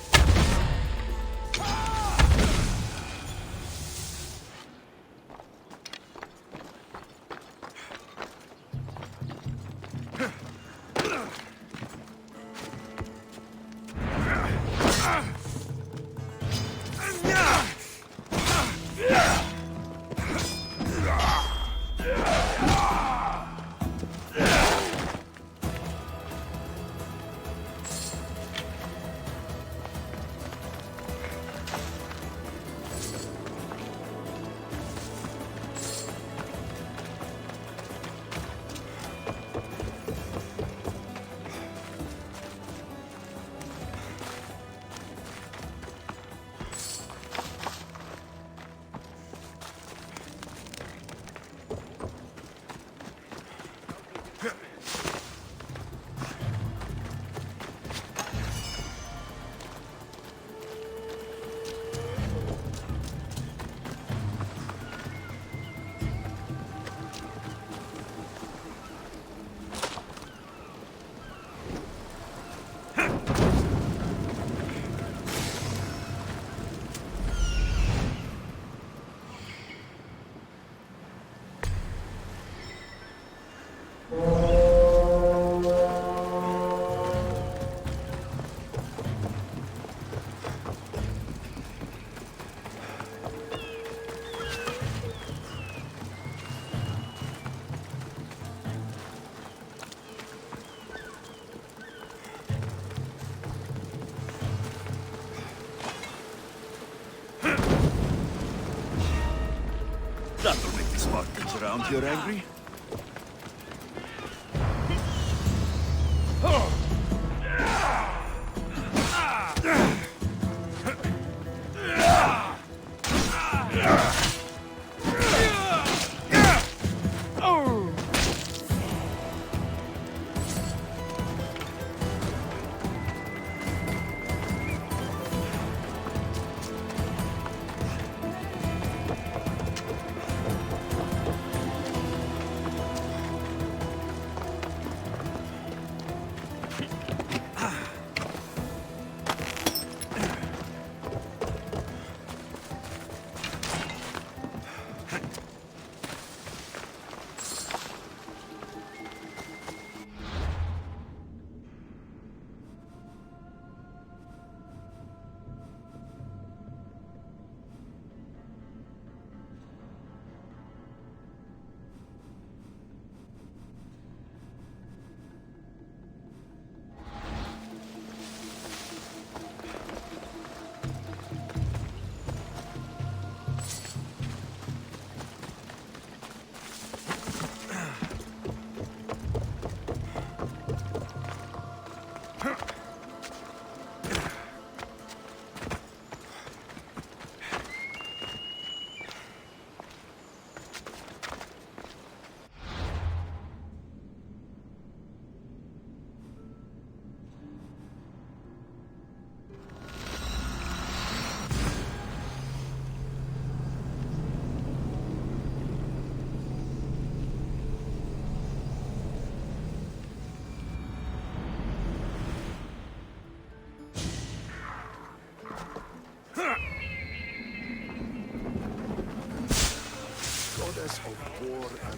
That'll make the Spartans around here angry.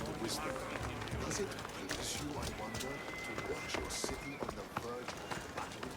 and wisdom. Does it please you, I wonder, to watch your city on the verge of battle?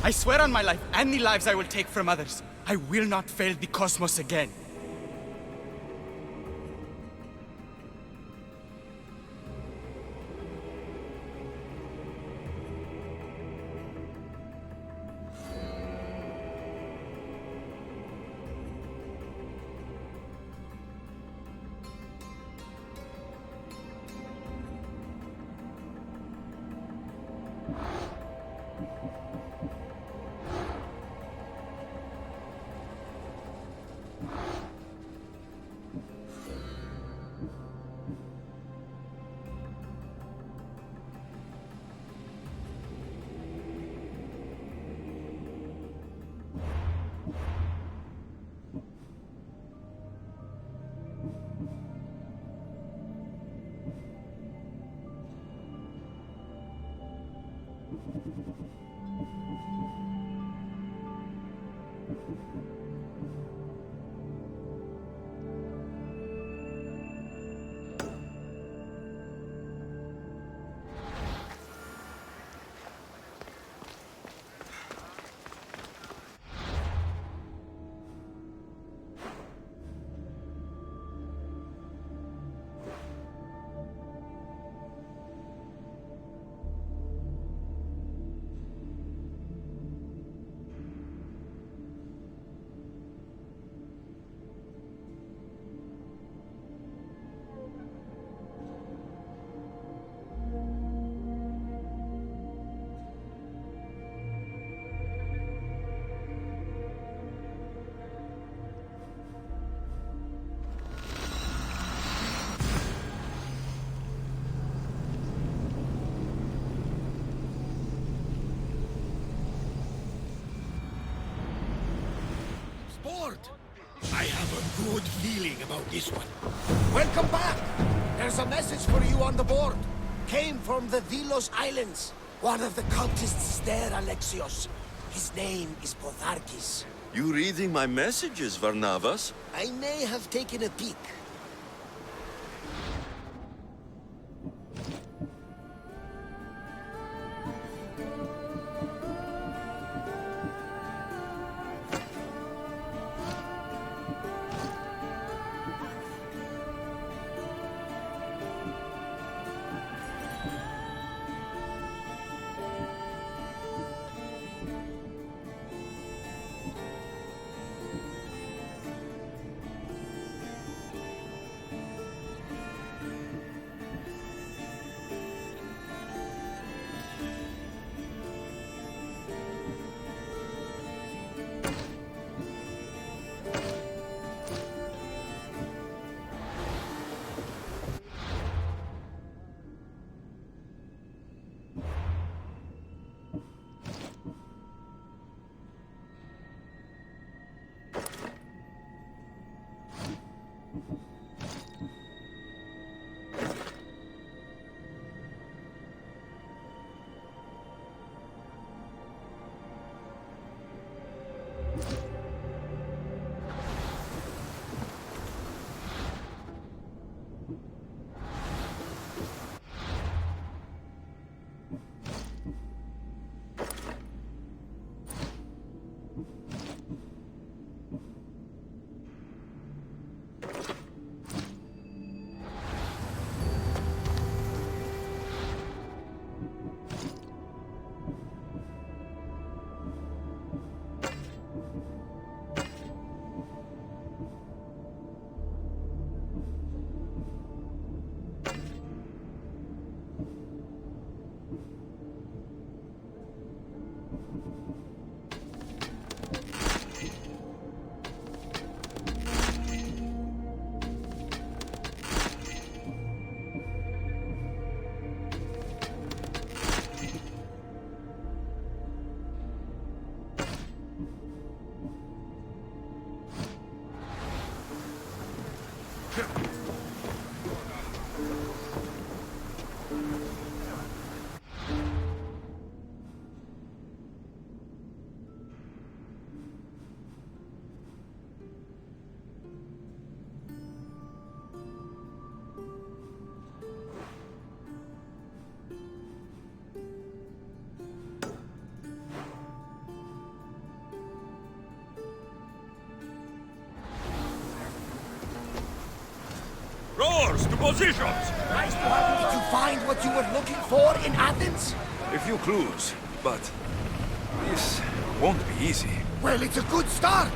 I swear on my life and the lives I will take from others, I will not fail the cosmos again. I have a good feeling about this one. Welcome back! There's a message for you on the board. Came from the Delos Islands. One of the cultists is there, Alexios. His name is Potharkis. You reading my messages, Varnavas? I may have taken a peek. positions! Nice to have you. Did you find what you were looking for in Athens? A few clues, but this won't be easy. Well, it's a good start.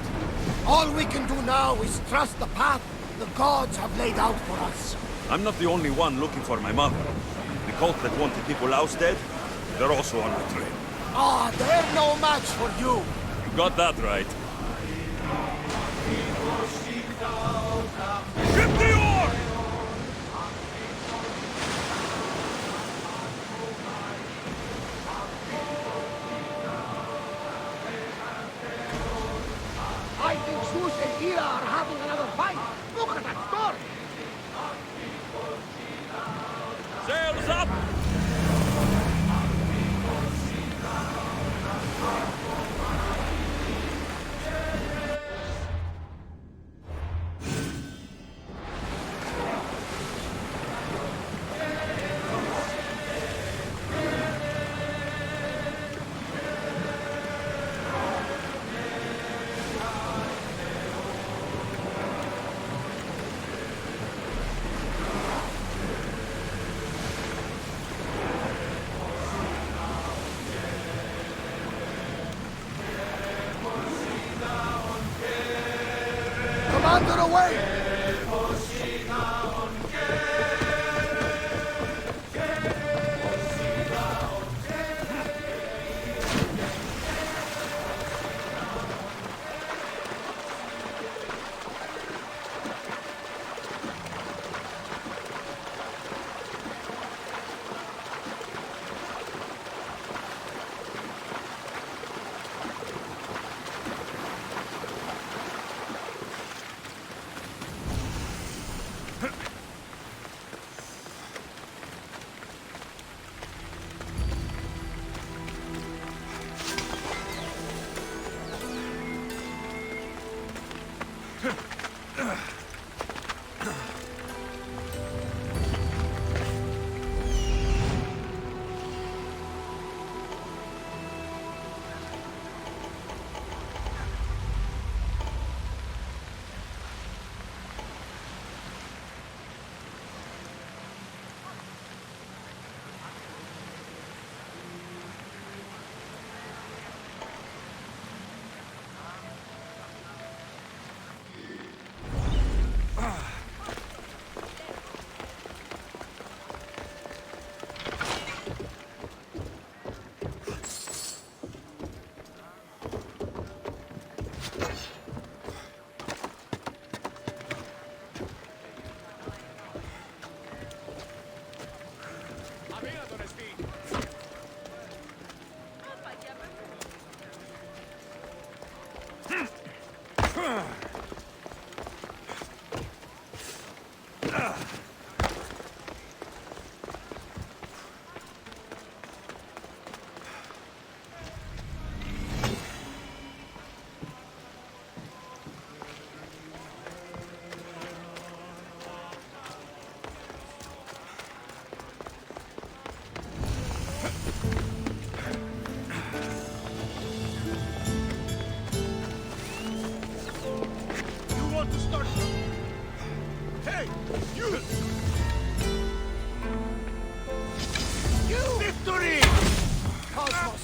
All we can do now is trust the path the gods have laid out for us. I'm not the only one looking for my mother. The cult that wanted Nikolaos dead, they're also on our trail. Ah, they're no match for you. You got that right. Ship the oar! I think Zeus and Hera are having another fight. Look at that storm. Sails up! Commander, away!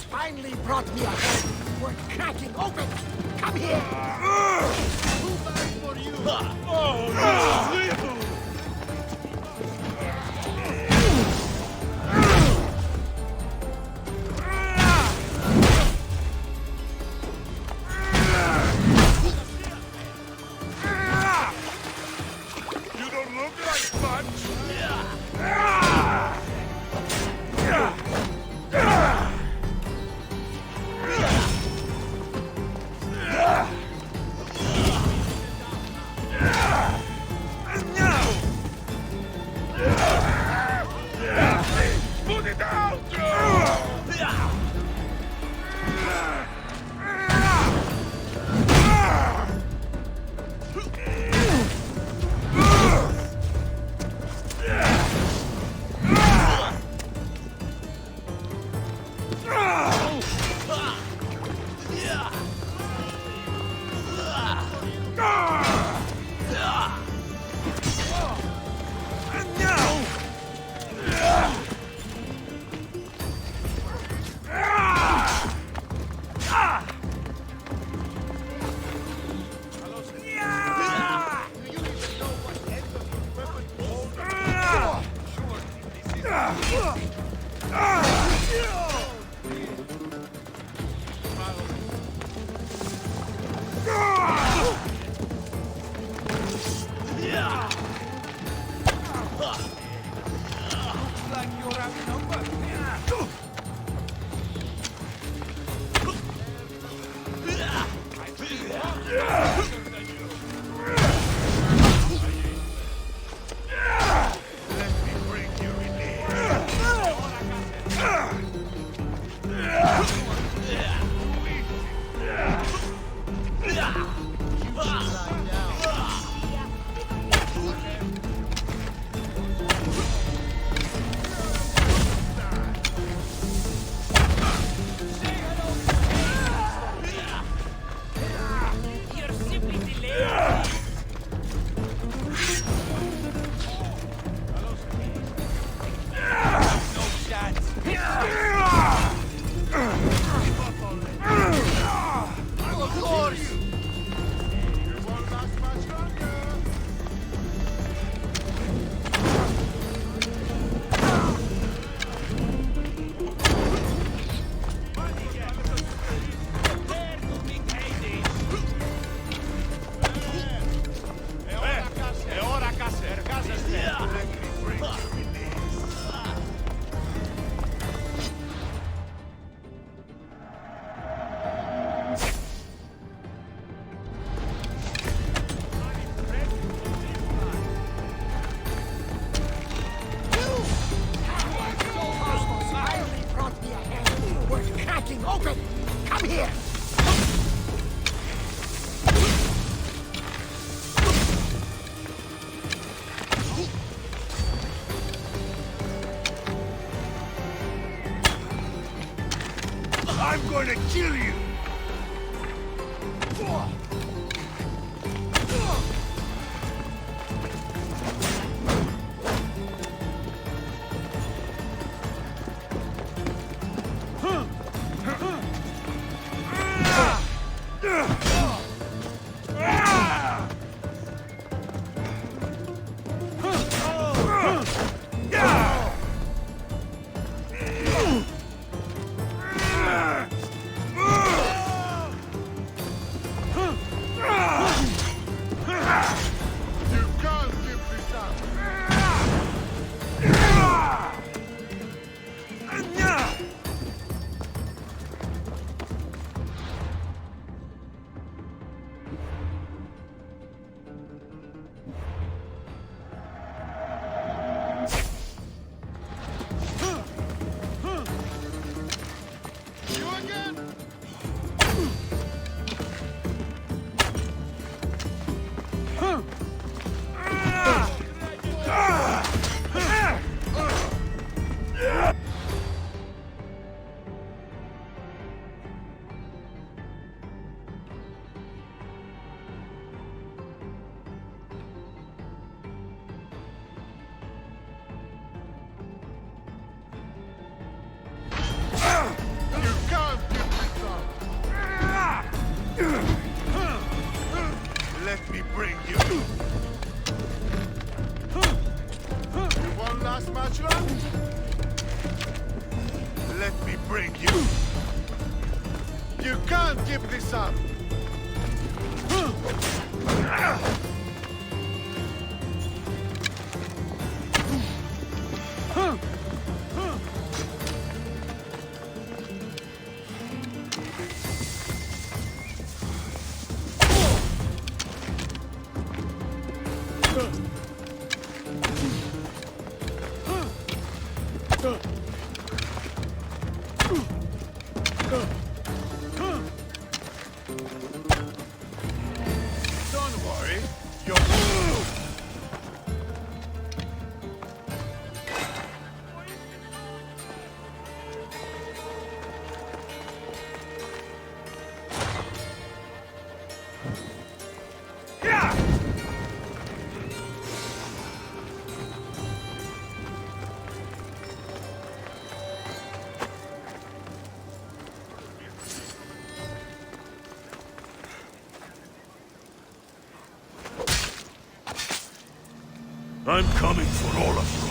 Finally brought me a hand worth cracking open. Come here. Too bad for you. You don't look like much. Put it out! Open! Come here! I'm going to kill you! Let me bring you. You want last match run? Let me bring you. You can't give this up. Don't worry, you're... I'm coming for all of you.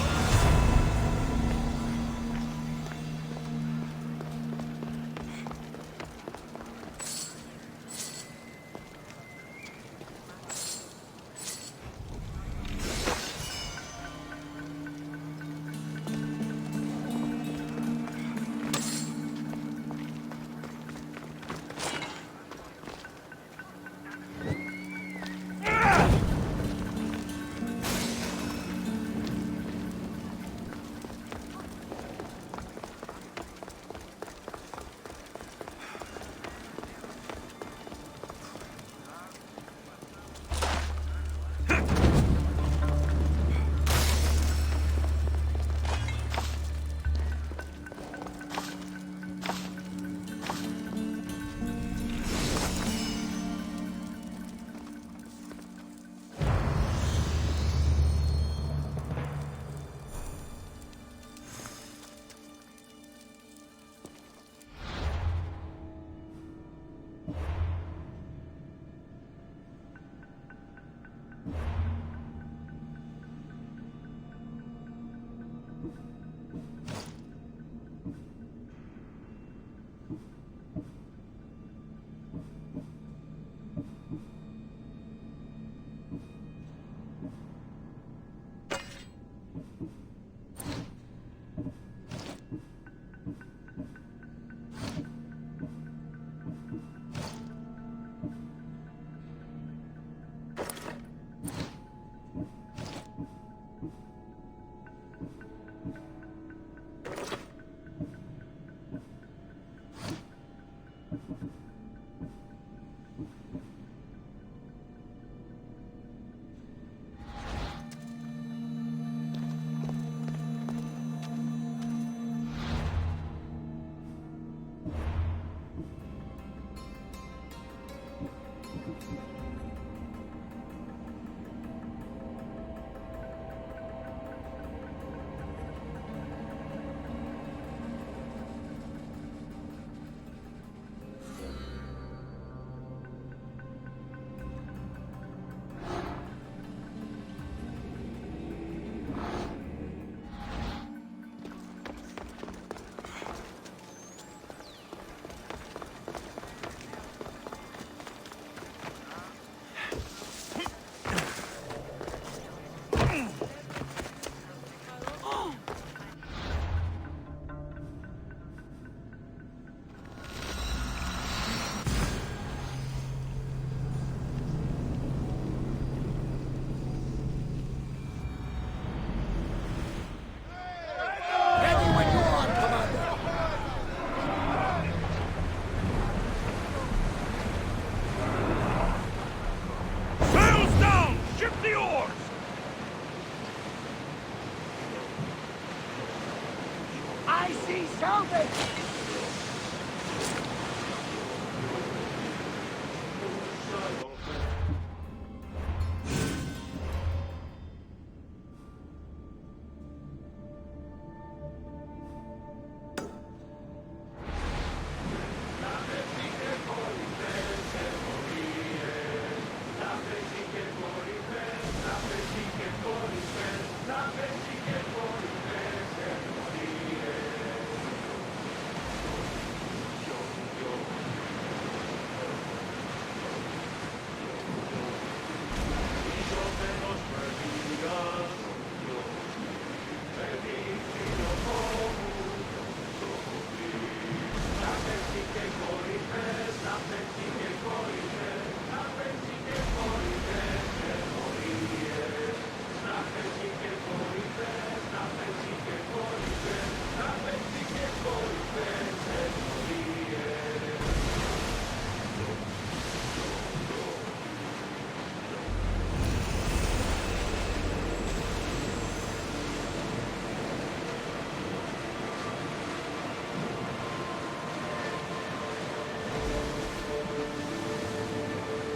I see salvage!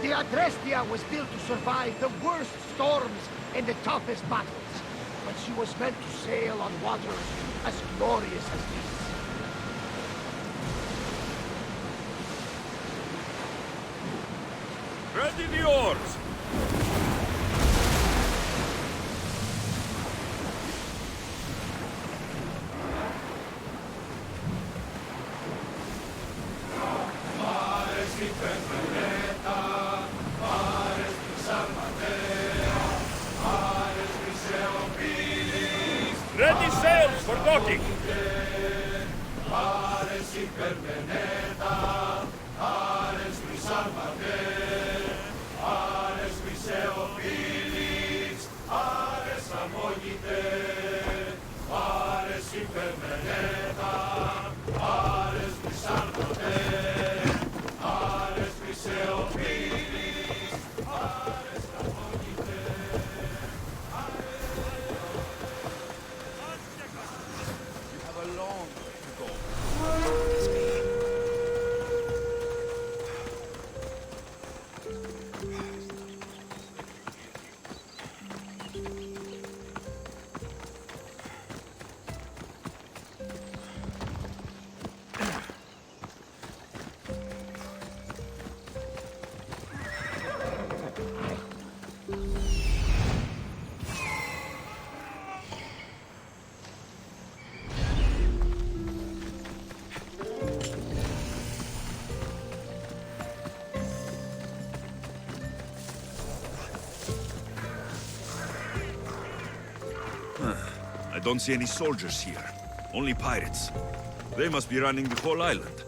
The Adrestia was built to survive the worst storms and the toughest battles, but she was meant to sail on waters as glorious as these. Ready the oars! Ready sails for docking! I don't see any soldiers here. Only pirates. They must be running the whole island.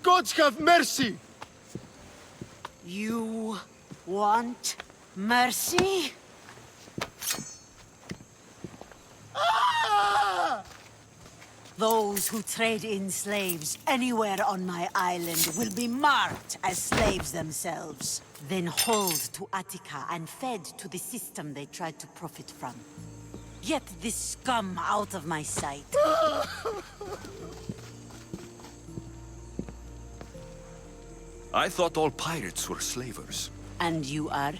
Gods have mercy! You want mercy? Those who trade in slaves anywhere on my island will be marked as slaves themselves, then hauled to Attica and fed to the system they tried to profit from. Get this scum out of my sight. I thought all pirates were slavers. And you are?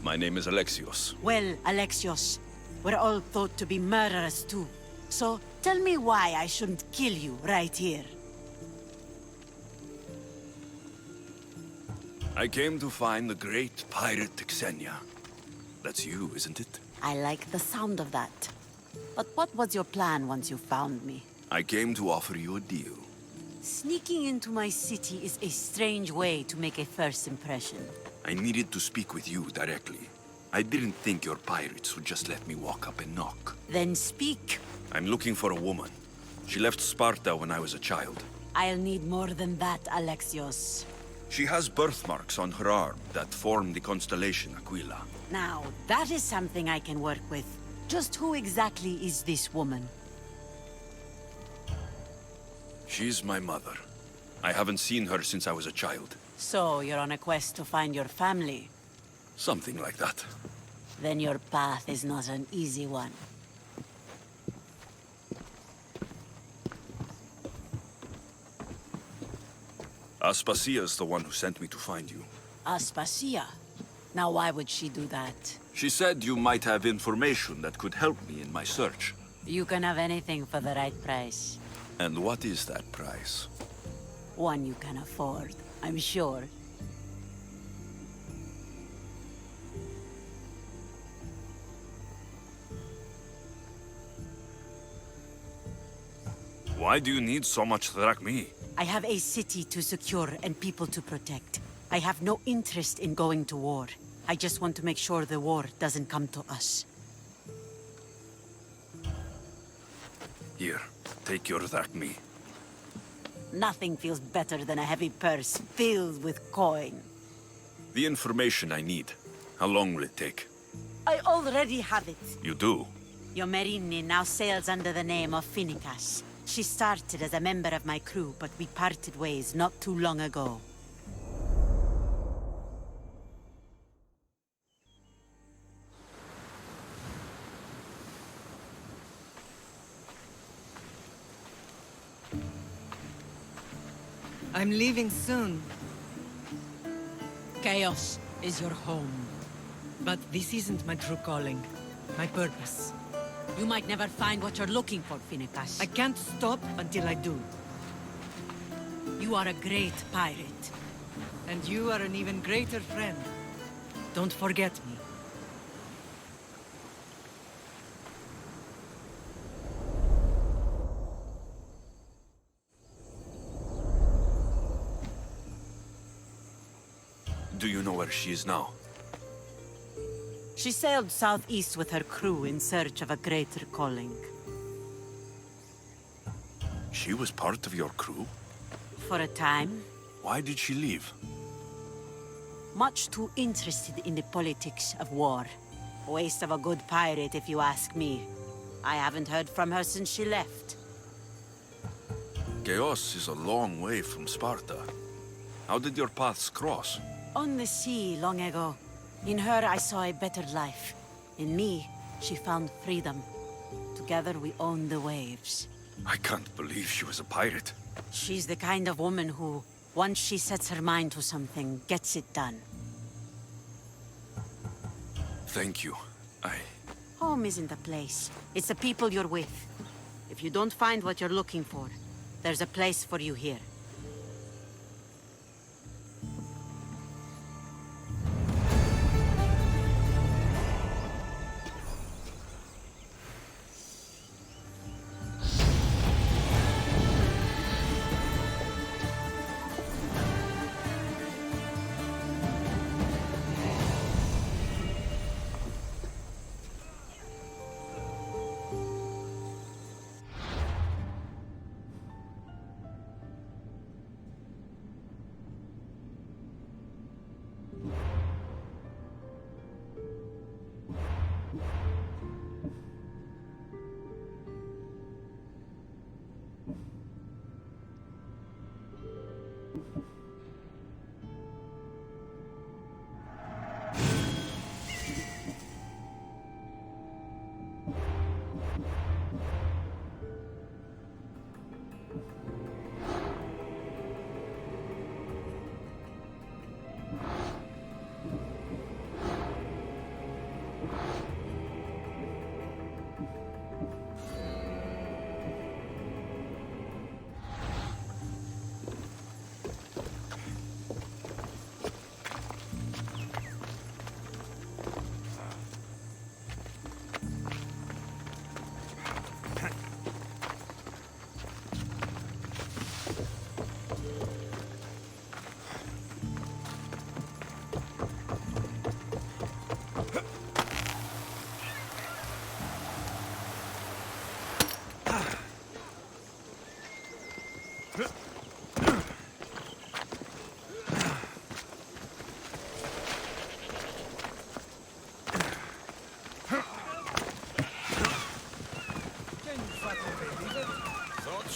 My name is Alexios. Well, Alexios, we're all thought to be murderers too. So, Tell me why I shouldn't kill you right here. I came to find the great pirate Xenia. That's you, isn't it? I like the sound of that. But what was your plan once you found me? I came to offer you a deal. Sneaking into my city is a strange way to make a first impression. I needed to speak with you directly. I didn't think your pirates would just let me walk up and knock. Then speak. I'm looking for a woman. She left Sparta when I was a child. I'll need more than that, Alexios. She has birthmarks on her arm that form the constellation Aquila. Now, that is something I can work with. Just who exactly is this woman? She's my mother. I haven't seen her since I was a child. So, you're on a quest to find your family? Something like that. Then your path is not an easy one. Aspasia's the one who sent me to find you. Aspasia? Now why would she do that? She said you might have information that could help me in my search. You can have anything for the right price. And what is that price? One you can afford, I'm sure. Why do you need so much drachmi? I have a city to secure and people to protect. I have no interest in going to war. I just want to make sure the war doesn't come to us. Here, take your drachmi. Nothing feels better than a heavy purse filled with coin. The information I need. How long will it take? I already have it. You do? Your Merini now sails under the name of Finikas. She started as a member of my crew, but we parted ways not too long ago. I'm leaving soon. Chaos is your home. But this isn't my true calling. My purpose. You might never find what you're looking for, Finikas. I can't stop until I do. You are a great pirate. And you are an even greater friend. Don't forget me. Do you know where she is now? She sailed southeast with her crew in search of a greater calling. She was part of your crew? For a time. Why did she leave? Much too interested in the politics of war. Waste of a good pirate, if you ask me. I haven't heard from her since she left. Chaos is a long way from Sparta. How did your paths cross? On the sea, long ago. In her, I saw a better life. In me, she found freedom. Together, we own the waves. I can't believe she was a pirate. She's the kind of woman who, once she sets her mind to something, gets it done. Thank you. Home isn't a place. It's the people you're with. If you don't find what you're looking for, there's a place for you here.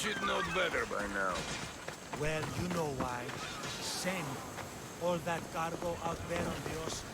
should know better by now. Well, you know why. Send all that cargo out there on the ocean.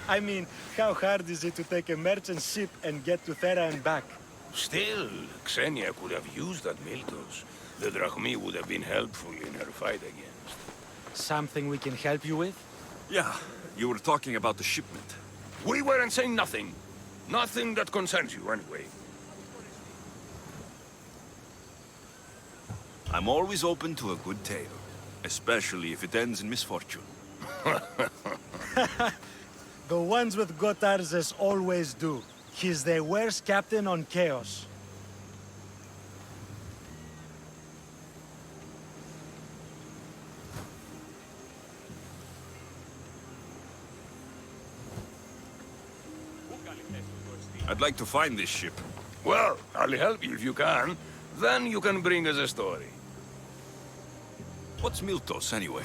I mean, how hard is it to take a merchant ship and get to Thera and back? Still, Xenia could have used that Miltos. The Drachmi would have been helpful in her fight against. Something we can help you with? Yeah, you were talking about the shipment. We weren't saying nothing. Nothing that concerns you, anyway. I'm always open to a good tale, especially if it ends in misfortune. The ones with Gotarzes always do. He's the worst captain on Chaos. I'd like to find this ship. Well, I'll help you if you can. Then you can bring us a story. What's Miltos, anyway?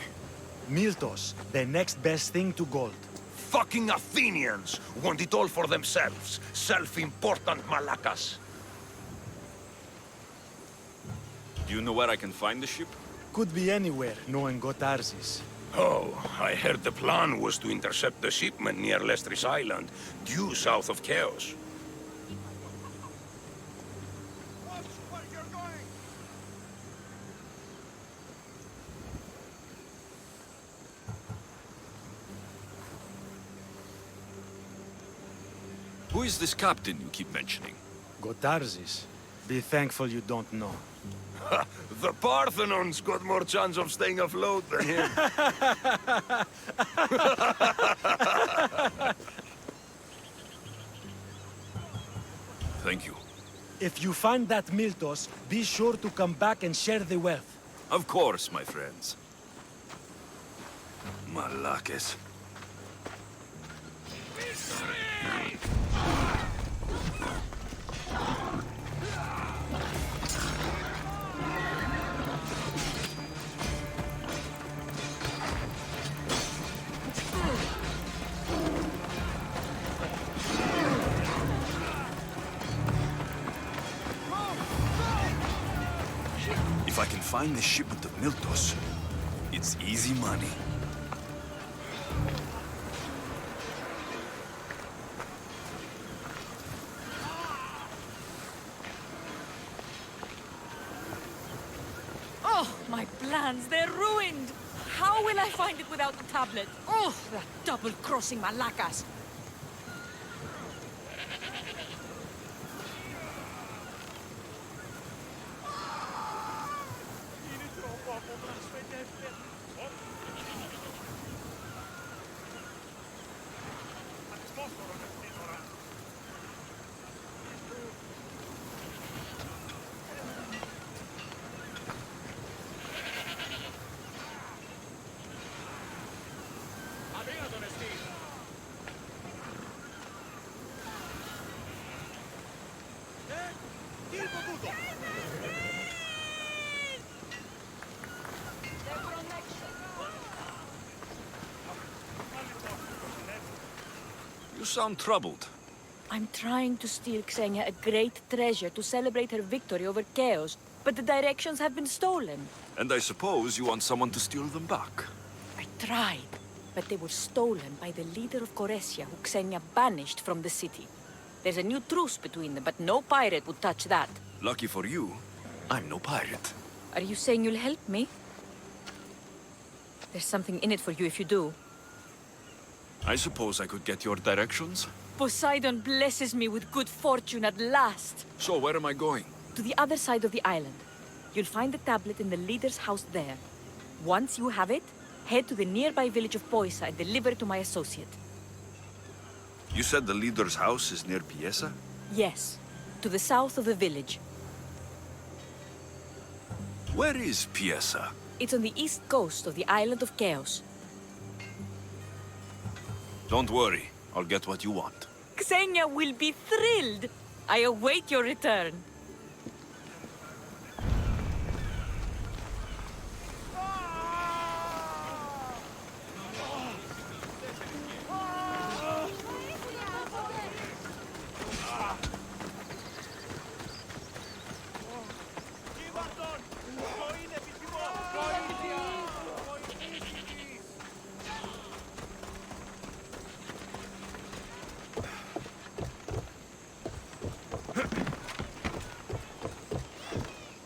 Miltos, the next best thing to gold. Fucking Athenians want it all for themselves. Self-important malacas. Do you know where I can find the ship? Could be anywhere, knowing Gotarzes. Oh, I heard the plan was to intercept the shipment near Lestris Island, due south of Chaos. Who is this captain you keep mentioning? Gotarzes. Be thankful you don't know. The Parthenon's got more chance of staying afloat than him. Thank you. If you find that Miltos, be sure to come back and share the wealth. Of course, my friends. Malakes. If I can find the shipment of Miltos, it's easy money. Oh, my plans, they're ruined! How will I find it without the tablet? Oh, that double-crossing malacas! sound troubled. I'm trying to steal Xenia a great treasure to celebrate her victory over Chaos, but the directions have been stolen. And I suppose you want someone to steal them back. I tried, but they were stolen by the leader of Goresia, who Xenia banished from the city. There's a new truce between them, but no pirate would touch that. Lucky for you, I'm no pirate. Are you saying you'll help me? There's something in it for you if you do. I suppose I could get your directions? Poseidon blesses me with good fortune at last. So where am I going? To the other side of the island. You'll find the tablet in the leader's house there. Once you have it, head to the nearby village of Poisa and deliver it to my associate. You said the leader's house is near Piesa? Yes, to the south of the village. Where is Piesa? It's on the east coast of the island of Chaos. Don't worry, I'll get what you want. Xenia will be thrilled. I await your return.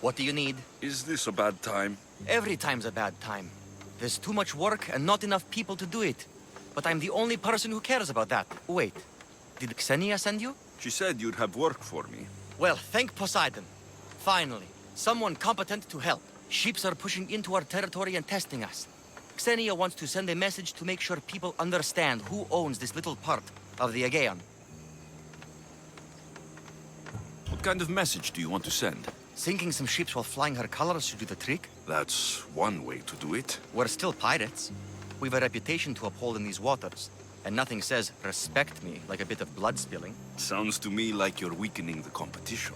What do you need? Is this a bad time? Every time's a bad time. There's too much work and not enough people to do it. But I'm the only person who cares about that. Wait, did Xenia send you? She said you'd have work for me. Well, thank Poseidon. Finally, someone competent to help. Ships are pushing into our territory and testing us. Xenia wants to send a message to make sure people understand who owns this little part of the Aegean. What kind of message do you want to send? Sinking some ships while flying her colors should do the trick. That's one way to do it. We're still pirates. We've a reputation to uphold in these waters. And nothing says, respect me, like a bit of blood spilling. Sounds to me like you're weakening the competition.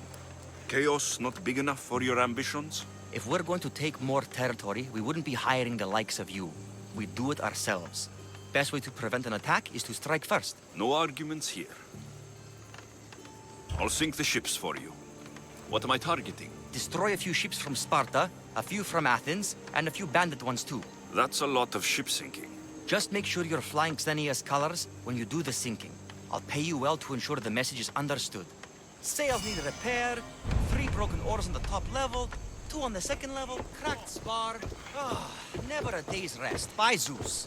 Chaos not big enough for your ambitions? If we're going to take more territory, we wouldn't be hiring the likes of you. We'd do it ourselves. Best way to prevent an attack is to strike first. No arguments here. I'll sink the ships for you. What am I targeting? Destroy a few ships from Sparta, a few from Athens, and a few bandit ones too. That's a lot of ship sinking. Just make sure you're flying Xenia's colors when you do the sinking. I'll pay you well to ensure the message is understood. Sails need repair, 3 broken oars on the top level, 2 on the second level, cracked spar. Never a day's rest. By Zeus.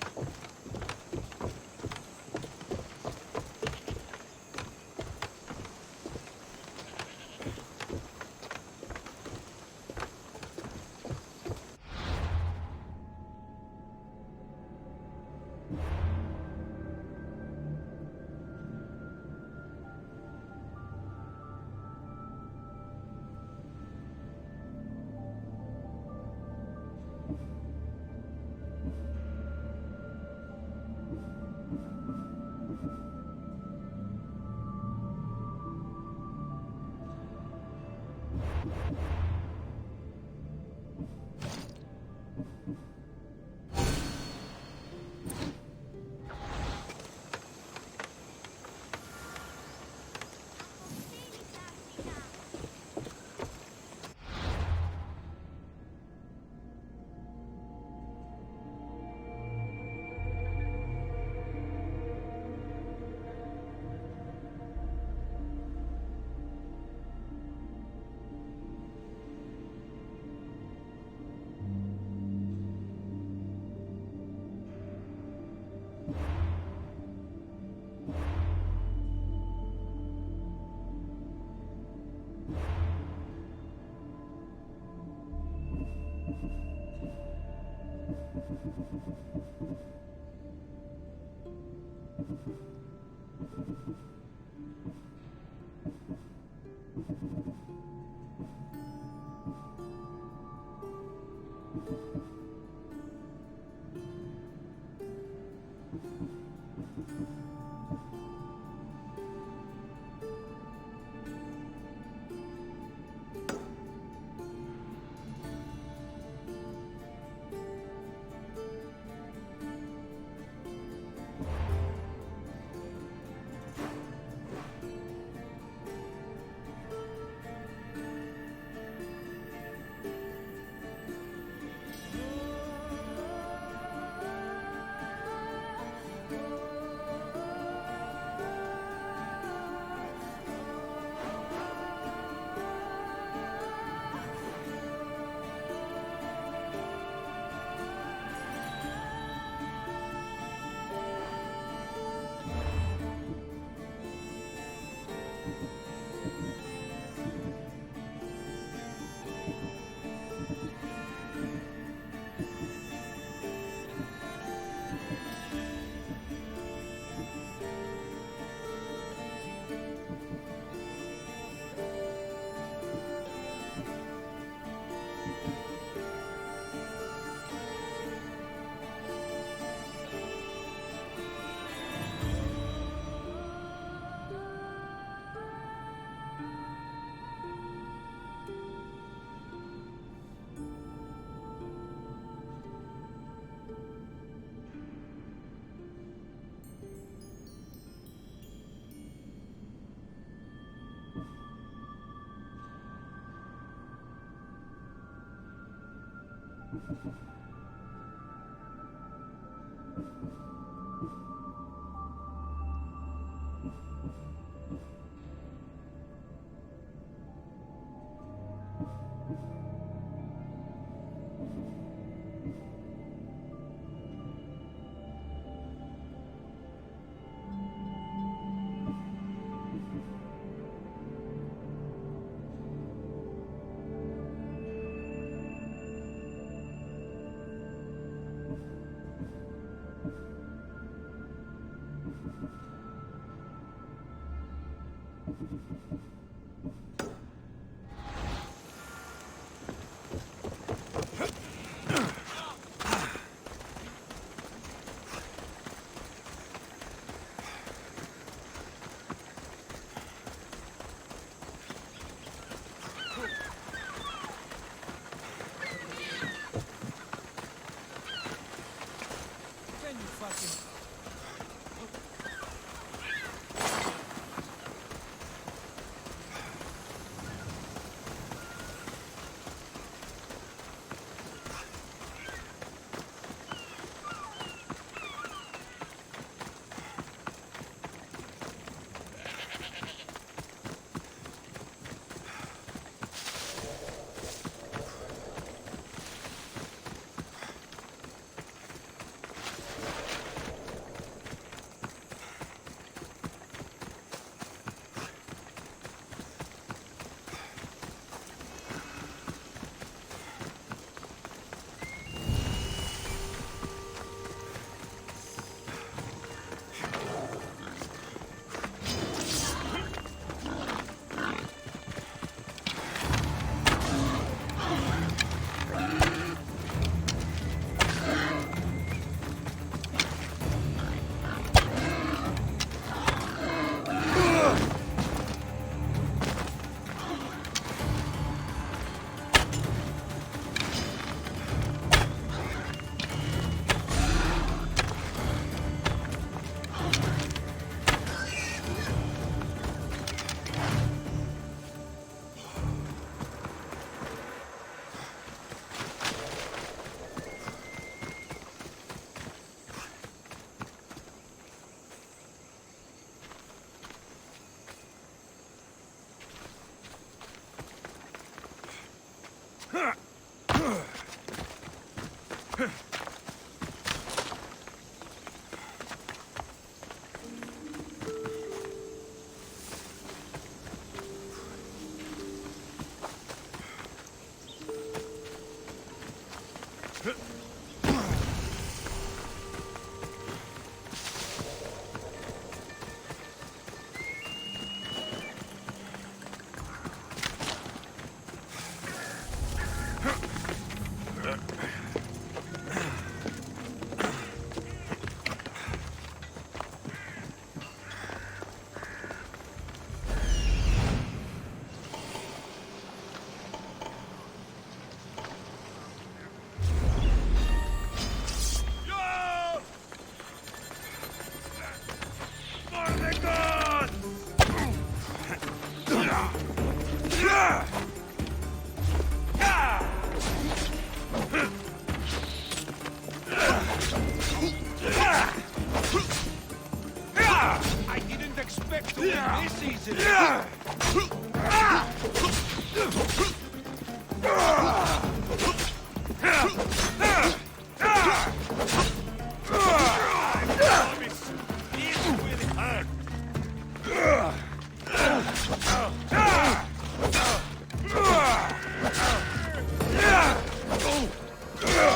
I didn't expect to win this easily.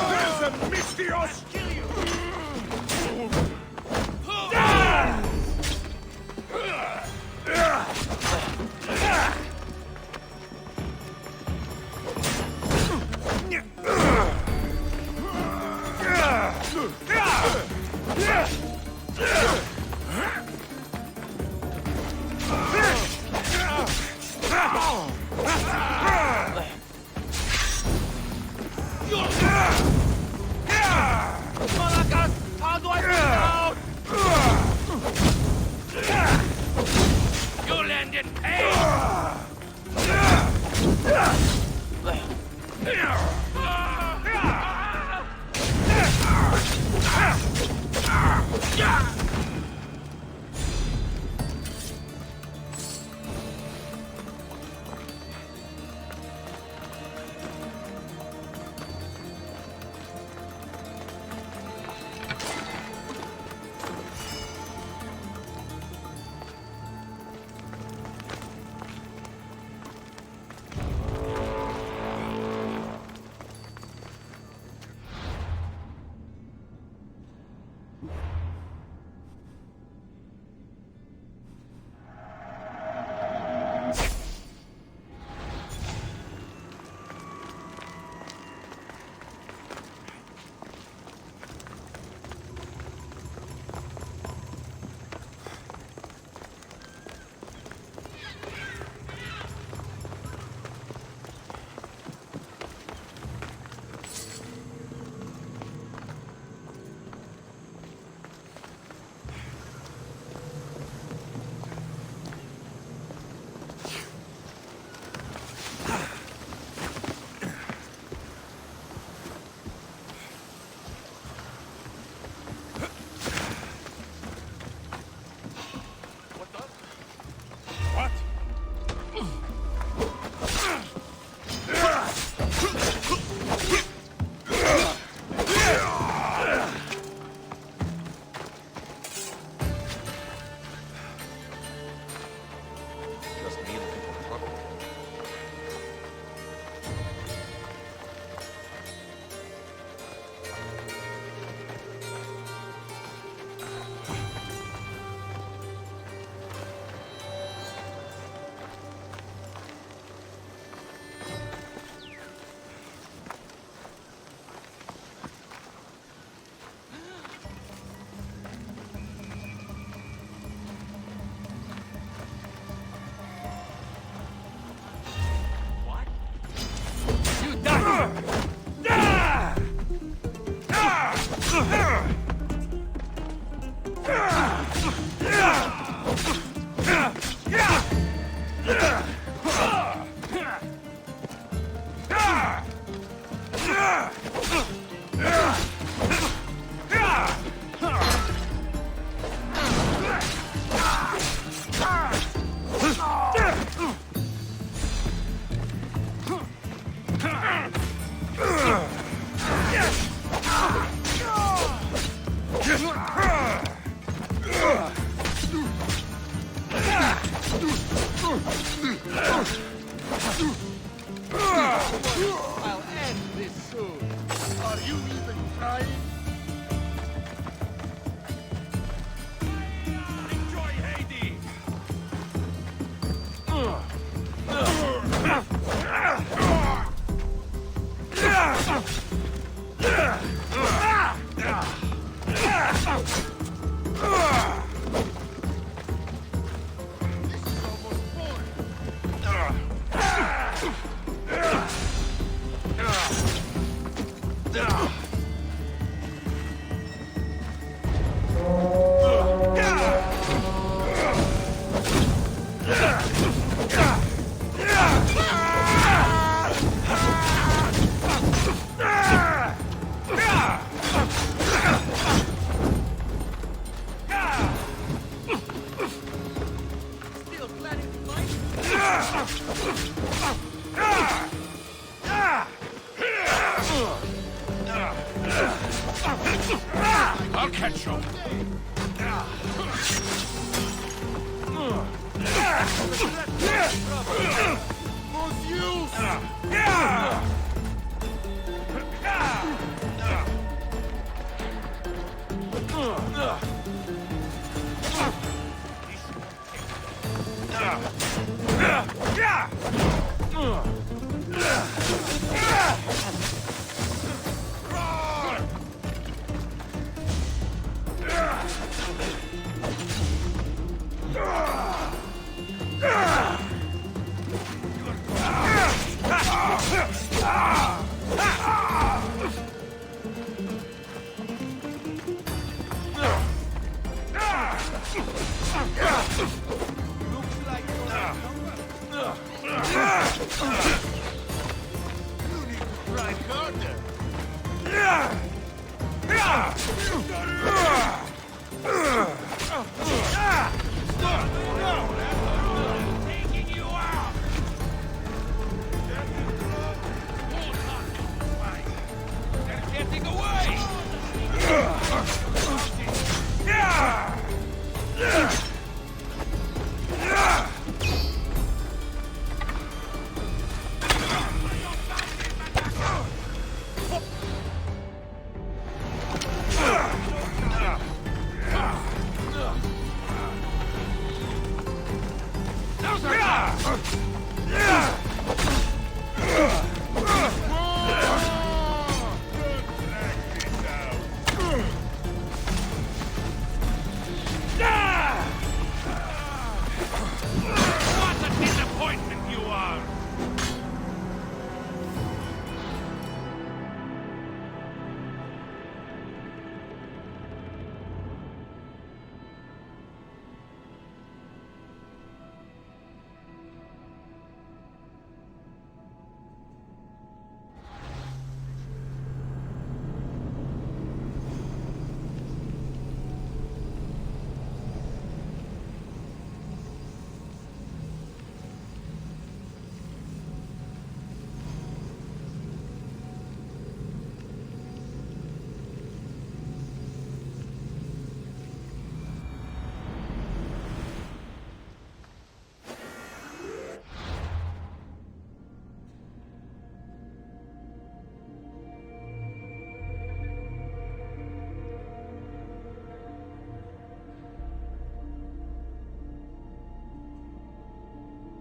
There's a Alexios! How do I get out? You land in pain! I'll end this soon. Are you even trying? Enjoy Hades! I'll catch you. Getting away!